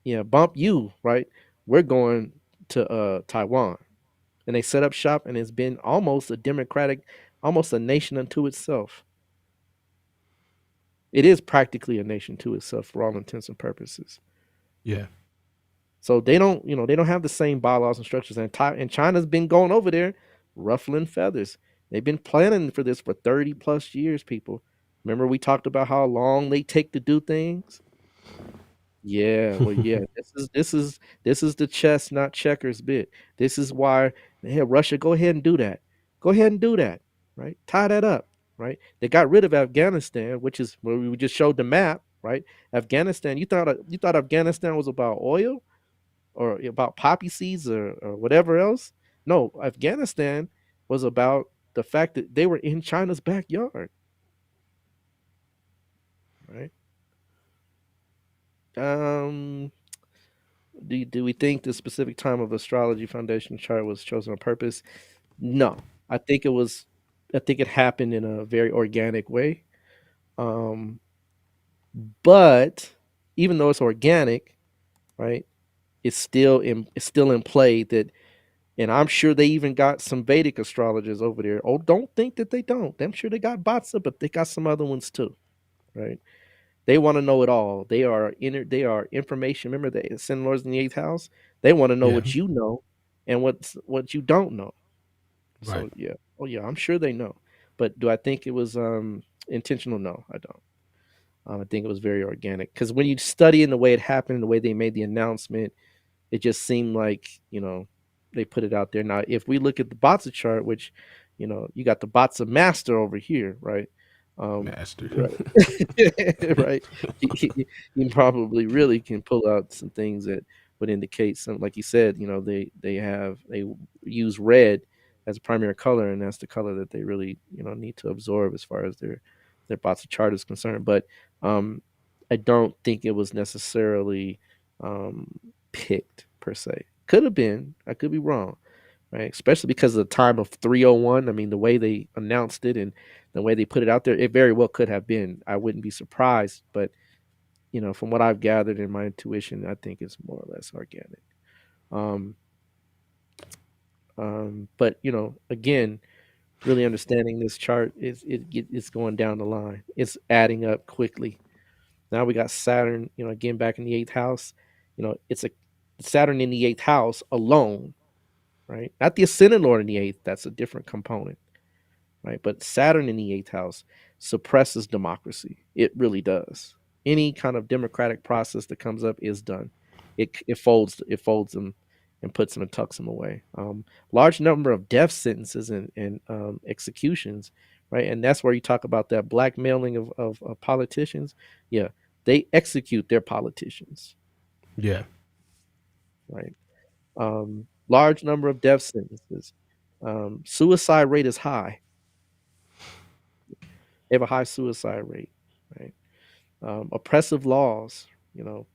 "Yeah, bump you, right? We're going to Taiwan," and they set up shop, and it's been almost a democratic, almost a nation unto itself. It is practically a nation to itself for all intents and purposes. Yeah. So they don't, they don't have the same bylaws and structures. And China's been going over there ruffling feathers. They've been planning for this for 30 plus years, people. Remember we talked about how long they take to do things? Yeah, well, yeah. This is the chess, not checkers bit. This is why, hey, Russia, go ahead and do that. Go ahead and do that. Right? Tie that up. Right? They got rid of Afghanistan, which is where we just showed the map. Right? Afghanistan. You thought Afghanistan was about oil or about poppy seeds or whatever else? No, Afghanistan was about the fact that they were in China's backyard. Right? Um, do we think the specific time of astrology foundation chart was chosen on purpose? No, I think it was. I think it happened in a very organic way. Um, but even though it's organic, right? It's still in play that, and I'm sure they even got some Vedic astrologers over there. Oh, don't think that they don't. I'm sure they got Batsa, but they got some other ones too, right? They want to know it all. They are They are information. Remember the Sin Lords in the eighth house. They want to know Yeah. what you know and what you don't know. Right. So yeah, oh yeah, I'm sure they know. But do I think it was intentional? No, I don't. I think it was very organic because when you study in the way it happened, the way they made the announcement, it just seemed like, they put it out there. Now, if we look at the Batsa chart, which, you got the Batsa master over here, right? Master. Right. Right. He probably really can pull out some things that would indicate some, like you said, they use red as a primary color, and that's the color that they really, need to absorb as far as their Batsa chart is concerned. But um, I don't think it was necessarily um, picked per se. Could have been. I could be wrong, right? Especially because of the time of 301. I mean, the way they announced it and the way they put it out there, it very well could have been. I wouldn't be surprised, but from what I've gathered in my intuition, I think it's more or less organic. Um, but again, really understanding this chart it's going down the line. It's adding up quickly. Now we got Saturn, again back in the eighth house. It's a Saturn in the eighth house alone, right? Not the ascendant lord in the eighth. That's a different component, right? But Saturn in the eighth house suppresses democracy. It really does. Any kind of democratic process that comes up is done. It folds them and puts them and tucks them away. Large number of death sentences and executions, right? And that's where you talk about that blackmailing of politicians. Yeah, they execute their politicians, Yeah. right? Large number of death sentences. Suicide rate is high. They have a high suicide rate, right? Oppressive laws, you know,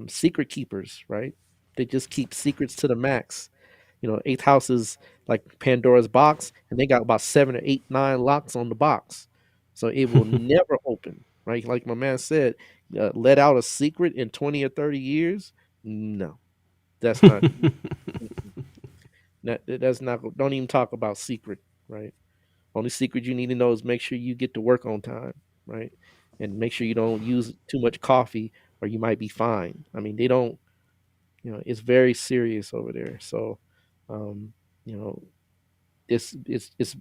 secret keepers, right? They just keep secrets to the max. Eighth house is like Pandora's box, and they got about 7 or 8, 9 locks on the box, so it will never open. Right, like my man said, let out a secret in 20 or 30 years. No, that's not. That's not. Don't even talk about secret. Right. Only secret you need to know is make sure you get to work on time. Right, and make sure you don't use too much coffee, or you might be fined. I mean, they don't. It's very serious over there. So, um, you know, it's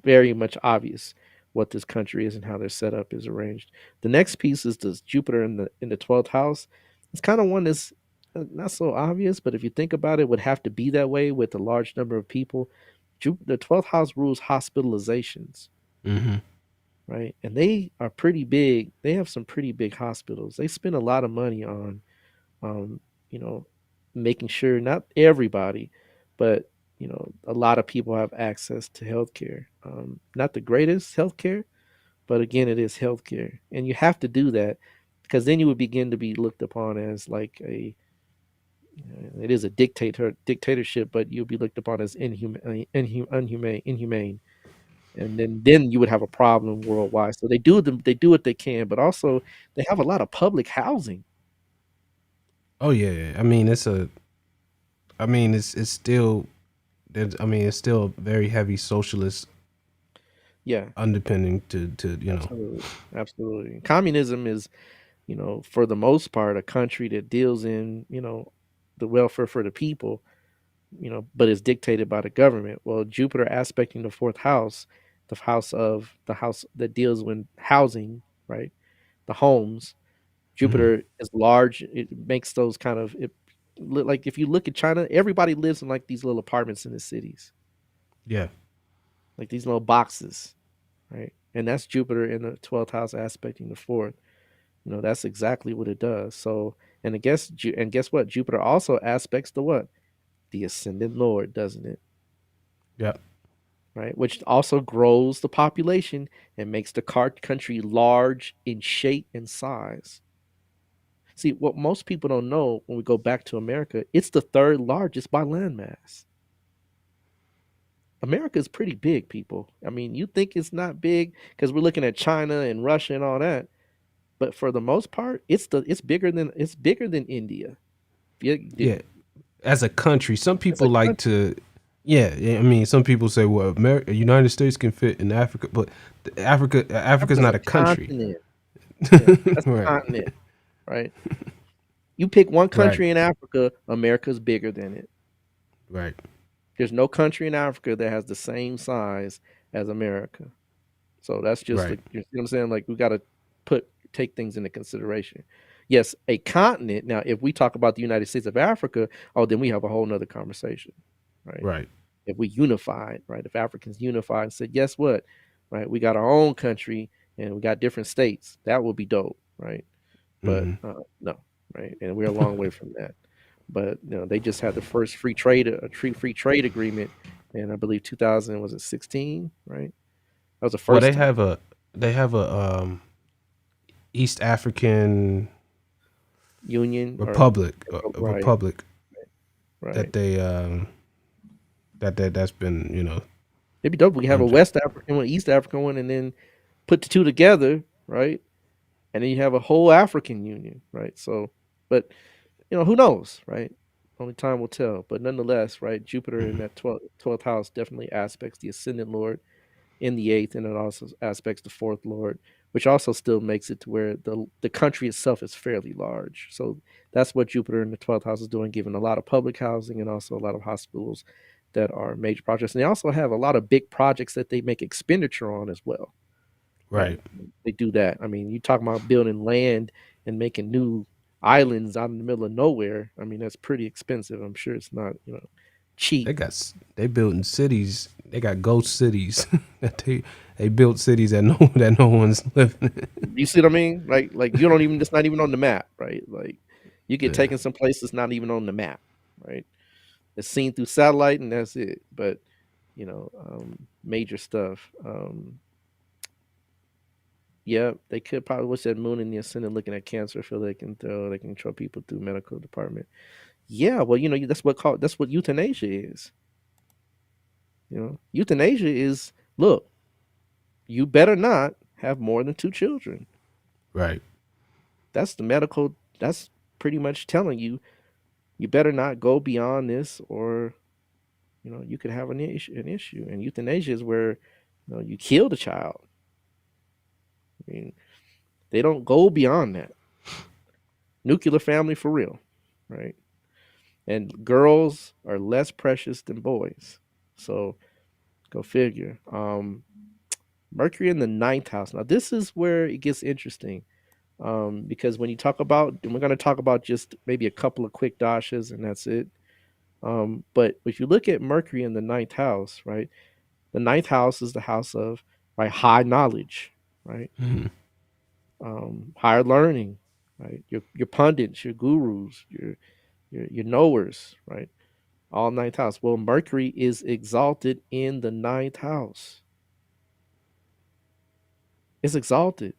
very much obvious what this country is and how their setup is arranged. The next piece is this Jupiter in the 12th house. It's kind of one that's not so obvious, but if you think about it, would have to be that way with a large number of people. The 12th house rules hospitalizations, Mm-hmm. right? And they are pretty big. They have some pretty big hospitals. They spend a lot of money on um, you know, making sure not everybody, but a lot of people have access to healthcare. Not the greatest healthcare, but again, it is healthcare, and you have to do that because then you would begin to be looked upon as like it is a dictatorship, but you'll be looked upon as inhumane, and then you would have a problem worldwide. So they do what they can, but also they have a lot of public housing. Oh yeah. I mean, it's still. I mean, it's still a very heavy socialist Yeah, underpinning to absolutely, absolutely. Communism is, for the most part, a country that deals in, the welfare for the people, but is dictated by the government. Well, Jupiter aspecting the fourth house, the house that deals with housing, right? The homes. Mhm. Jupiter is large. It makes those like if you look at China, everybody lives in like these little apartments in the cities, Yeah. like these little boxes, right? And that's Jupiter in the 12th house aspecting the fourth. That's exactly what it does. So, and guess what? Jupiter also aspects the what? The ascendant Lord, doesn't it? Yeah. Right, which also grows the population and makes the country large in shape and size. See, what most people don't know when we go back to America, it's the third largest by landmass. America is pretty big, people. I mean, you think it's not big because we're looking at China and Russia and all that, but for the most part, it's bigger than India. Yeah. As a country, some As a people like country, to. Yeah, I mean, some people say, "Well, United States can fit in Africa," but Africa's Africa's not a a country. continent. Yeah, that's a Right. continent, right? You pick one Right. country in Africa, America's bigger than it. Right. There's no country in Africa that has the same size as America. So that's just Right. like, you see what I'm saying? Like we got to take things into consideration. Yes, a continent. Now, if we talk about the United States of Africa, oh, then we have a whole nother conversation, right? Right. If we unified, right? If Africans unified and said, guess what, right? We got our own country and we got different states. That would be dope, right? But Hmm. no, right? And we're a long way from that. But they just had the first free trade agreement, and I believe 2000 was it 16, right? That was the Well, first time. they have a East African Union or republic, a right, republic that right. that's been It'd be dope. We have a under. West African one, East African one, and then put the two together, right? And then you have a whole African Union, right? So, but who knows, right? Only time will tell. But nonetheless, right? Jupiter in Mhm. that 12th house definitely aspects the ascendant Lord in the eighth, and it also aspects the fourth Lord, which also still makes it to where the country itself is fairly large. So that's what Jupiter in the 12th house is doing, giving a lot of public housing and also a lot of hospitals that are major projects. And they also have a lot of big projects that they make expenditure on as well, right? Right. They do that. I mean, you talk about building land and making new islands out in the middle of nowhere. I mean, that's pretty expensive. I'm sure it's not, cheap. They building cities. They got ghost cities. that they built cities that no one's living in. You see what I mean? Like you don't even, it's not even on the map, right? Like you get Yeah. taken some places not even on the map, right? It's seen through satellite, and that's it. But major stuff. Yeah, they could probably what's that moon in the ascendant looking at cancer, feel they can control people through medical department. Yeah, well, that's what euthanasia is. Euthanasia is, look, you better not have more than 2 children. Right. That's the medical. That's pretty much telling you you better not go beyond this, or you could have an issue. And euthanasia is where you kill the child. I mean, they don't go beyond that. Nuclear family for real, right? And girls are less precious than boys. So go figure. Mercury in the ninth house. Now this is where it gets interesting. Because when you talk about, and we're going to talk about just maybe a couple of quick dashas and that's it. But if you look at Mercury in the ninth house, right? The ninth house is the house of high knowledge, right? Higher learning, right? Your pundits, your gurus, your knowers, right? All ninth house. Well, Mercury is exalted in the ninth house. It's exalted.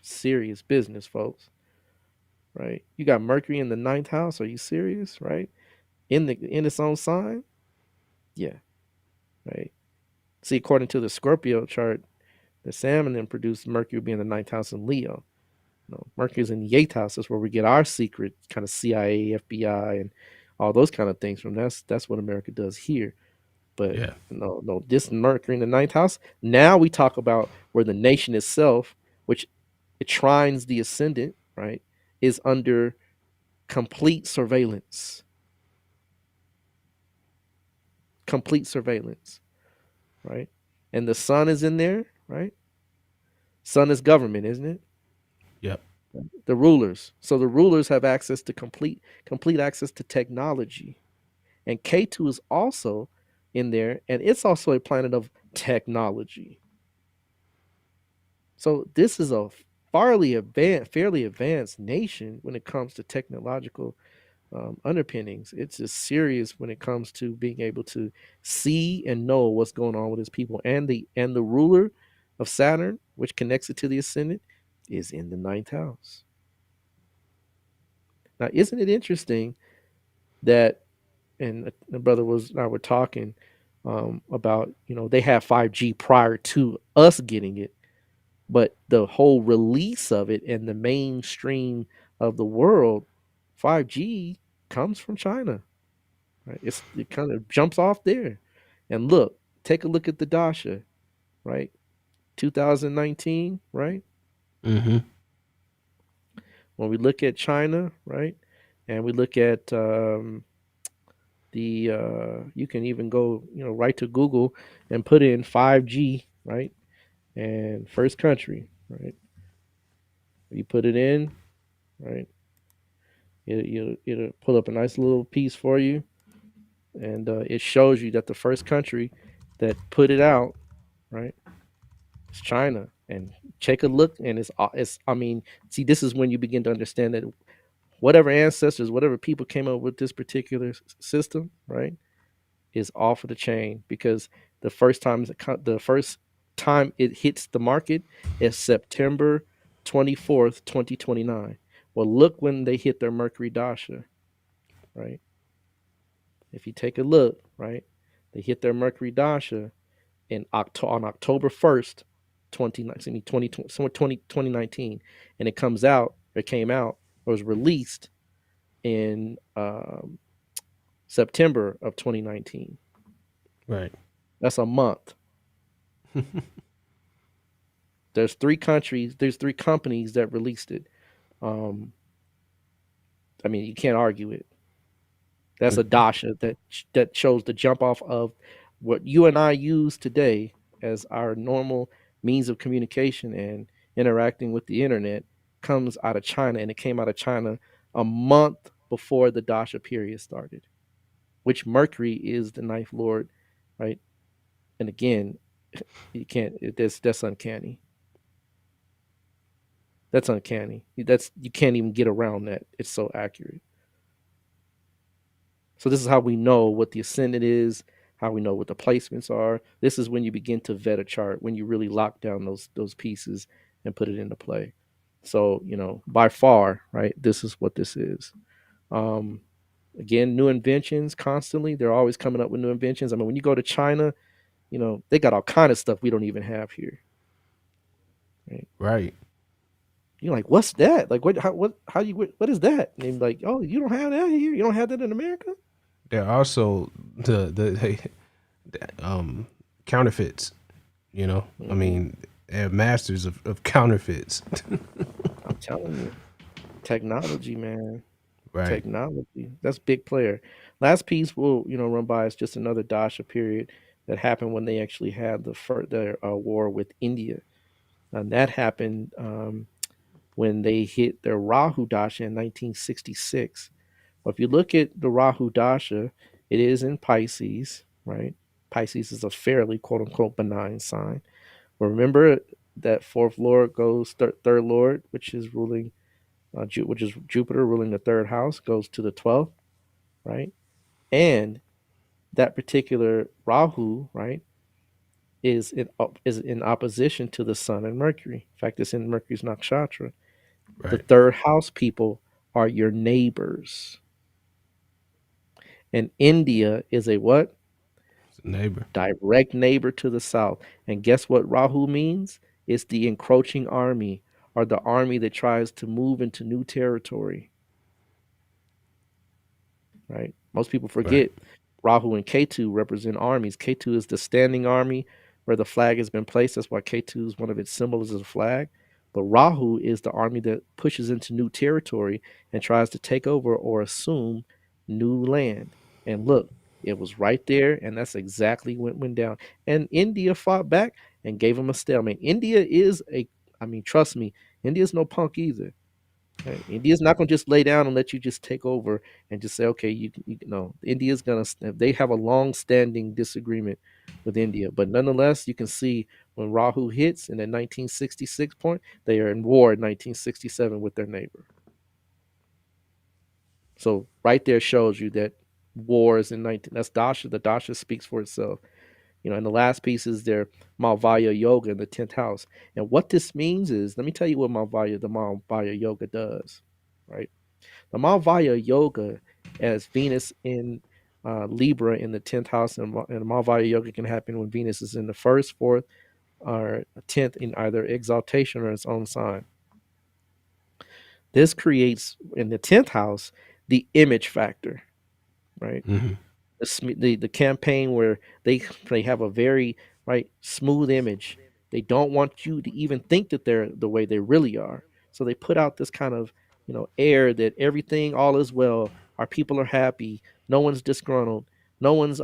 Serious business, folks. Right? You got Mercury in the ninth house. Are you serious? Right? In its own sign? Yeah. Right. See, according to the Scorpio chart, the Salmon then produced Mercury being the ninth house in Leo. Mercury's in the eighth house. That's where we get our secret kind of CIA, FBI, and all those kind of things from. That's what America does here. But Yeah. no, this Mercury in the ninth house. Now we talk about where the nation itself, which it trines the ascendant, right, is under complete surveillance. Complete surveillance, right? And the sun is in there, right? Sun is government, isn't it? Yep. The rulers. So the rulers have access to complete access to technology. And K2 is also in there, and it's also a planet of technology. So this is a fairly advanced nation when it comes to technological underpinnings. It's just serious when it comes to being able to see and know what's going on with his people. And the ruler of Saturn, which connects it to the ascendant, is in the ninth house. Now, isn't it interesting that, and the brother and I were talking about, they have 5G prior to us getting it, but the whole release of it and the mainstream of the world, 5G comes from China. Right? It kind of jumps off there. And look, take a look at the Dasha, right? 2019, right? Mm-hmm. When we look at China, right? And we look at you can even go, right to Google and put in 5G, right? And first country, right? You put it in, right? It'll pull up a nice little piece for you, and it shows you that the first country that put it out, right, is China. And take a look, and it's. I mean, see, this is when you begin to understand that whatever ancestors, whatever people came up with this particular system, right, is off of the chain, because the first time it hits the market is September 24th, 2029. Well, look when they hit their Mercury Dasha, right? If you take a look, right, they hit their Mercury Dasha on October 1st, 2019, and it came out, or was released in September of 2019. Right. That's a month. There's three companies that released it. I mean, you can't argue it. That's a dasha that shows the jump off of what you and I use today as our normal means of communication and interacting with the internet comes out of China, and it came out of China a month before the dasha period started, which Mercury is the ninth lord, right? And again, you can't. That's uncanny. That's uncanny. You can't even get around that. It's so accurate. So this is how we know what the ascendant is, how we know what the placements are. This is when you begin to vet a chart, when you really lock down those pieces and put it into play. So, by far, right, this is what this is. Um, Again, new inventions constantly. They're always coming up with new inventions. I mean, when you go to China, they got all kind of stuff we don't even have here. Right. Right. You're like, what's that? Like, what is that? And they're like, oh, you don't have that here. You don't have that in America. They're also the counterfeits. I mean, they're masters of counterfeits. I'm telling you, technology, man. Right. Technology. That's big player. Last piece we'll run by is just another Dasha period that happened when they actually had their war with India, and that happened when they hit their Rahu Dasha in 1966. Well, if you look at the Rahu Dasha, it is in Pisces, right? Pisces is a fairly quote unquote benign sign. But remember that fourth lord goes third lord, which is ruling, which is Jupiter ruling the third house, goes to the 12th, right? And that particular Rahu, right, is in opposition to the Sun and Mercury. In fact, it's in Mercury's nakshatra. Right. The third house people are your neighbors. And India is a what? It's a neighbor. Direct neighbor to the south. And guess what Rahu means? It's the encroaching army, or the army that tries to move into new territory. Right? Most people forget Rahu and Ketu represent armies. Ketu is the standing army where the flag has been placed. That's why Ketu is one of its symbols is a flag. But Rahu is the army that pushes into new territory and tries to take over or assume new land. And look, it was right there, and that's exactly what went down. And India fought back and gave them a stalemate. India is trust me, India's no punk either. Right? India's not going to just lay down and let you just take over and just say, okay, you know, India's going to, they have a long-standing disagreement with India. But nonetheless, you can see when Rahu hits in that 1966 point, they are in war in 1967 with their neighbor. So right there shows you that wars in 19, that's Dasha. The Dasha speaks for itself. And the last piece is their Malvaya Yoga in the 10th house. And what this means is, let me tell you what the Malvaya Yoga does, right? The Malvaya Yoga, as Venus in Libra in the 10th house, and Malvaya Yoga can happen when Venus is in the 1st, 4th, or 10th in either exaltation or its own sign. This creates, in the 10th house, the image factor, right? Mm-hmm. The campaign where they have a very smooth image. They don't want you to even think that they're the way they really are. So they put out this kind of air that everything all is well. Our people are happy. No one's disgruntled. No one's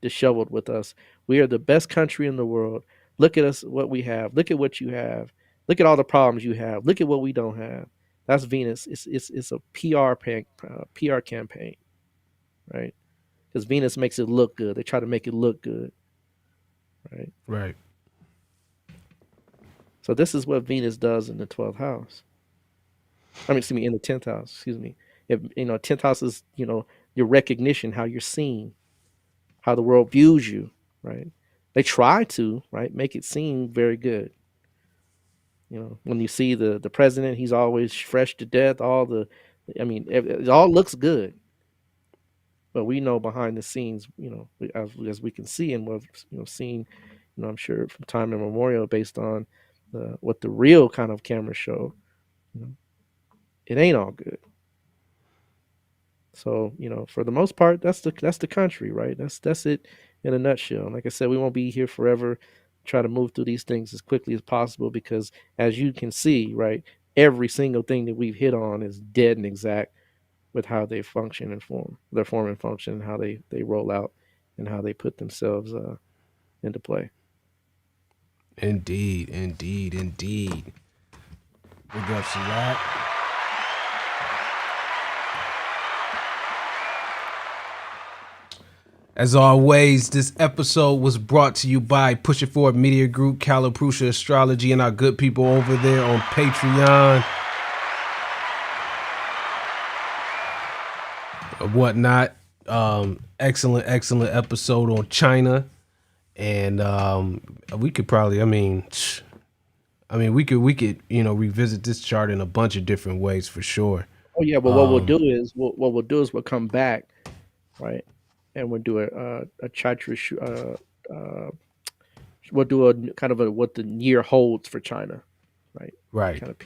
disheveled with us. We are the best country in the world. Look at us, what we have. Look at what you have. Look at all the problems you have. Look at what we don't have. That's Venus. It's a PR campaign, right? Because Venus makes it look good. They try to make it look good, right? Right. So this is what Venus does in the 12th house. In the 10th house. Excuse me. If 10th house is your recognition, how you're seen, how the world views you, right? They try to make it seem very good. When you see the president, he's always fresh to death. It all looks good, but we know behind the scenes, as we can see and we've seen, I'm sure from time immemorial, based on what the real kind of cameras show, it ain't all good. So for the most part, that's the country, right? That's it in a nutshell. Like I said, we won't be here forever. Try to move through these things as quickly as possible because, as you can see, right, every single thing that we've hit on is dead and exact with how they function and form, their form and function, and how they roll out and how they put themselves into play. Indeed. Big ups a lot. As always, this episode was brought to you by Push It Forward Media Group, Caliprucia Astrology, and our good people over there on Patreon. whatnot. Excellent episode on China, and we could probably, we could revisit this chart in a bunch of different ways for sure. Oh yeah, but what we'll do is we'll come back, right, and we'll do a chitra. We'll do a kind of what the year holds for China, right? Right. Kind of.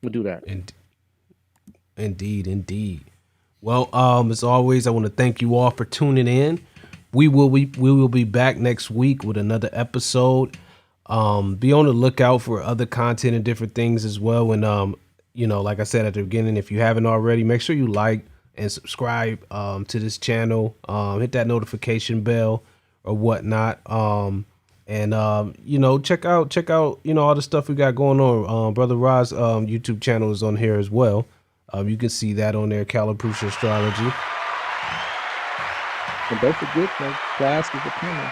We'll do that. Indeed. Well, as always, I want to thank you all for tuning in. We will be back next week with another episode. Be on the lookout for other content and different things as well. And like I said at the beginning, if you haven't already, make sure you like and subscribe to this channel. Hit that notification bell or whatnot. Check out all the stuff we got going on. Brother Rod's YouTube channel is on here as well. You can see that on there, Caliprucia Astrology. And don't forget, man, classes are coming.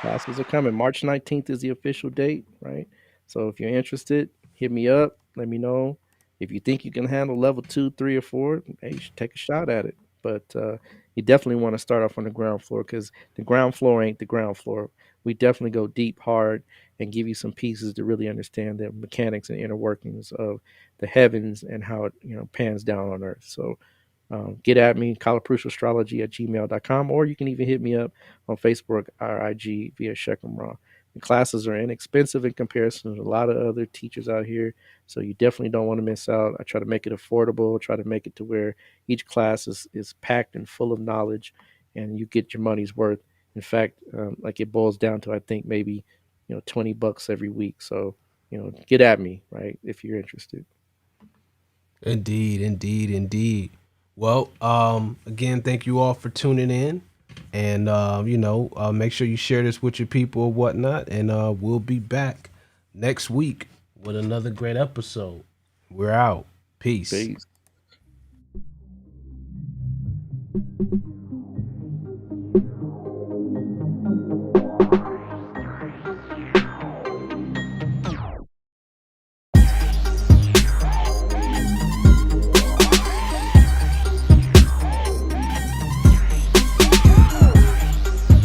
Classes are coming. March 19th is the official date, right? So if you're interested, hit me up. Let me know. If you think you can handle level 2, 3, or 4, hey, you should take a shot at it. But you definitely want to start off on the ground floor, because the ground floor ain't the ground floor. We definitely go deep, hard, and give you some pieces to really understand the mechanics and inner workings of the heavens and how it pans down on Earth. So get at me, calipruciastrology@gmail.com, or you can even hit me up on Facebook or IG via Shekhem Ra. The classes are inexpensive in comparison to a lot of other teachers out here, so you definitely don't want to miss out. I try to make it affordable, try to make it to where each class is packed and full of knowledge, and you get your money's worth. In fact, like it boils down to, I think, maybe $20 every week. So get at me, right, if you're interested. Indeed. Well, again, thank you all for tuning in, and make sure you share this with your people or whatnot, and we'll be back next week with another great episode. We're out. Peace.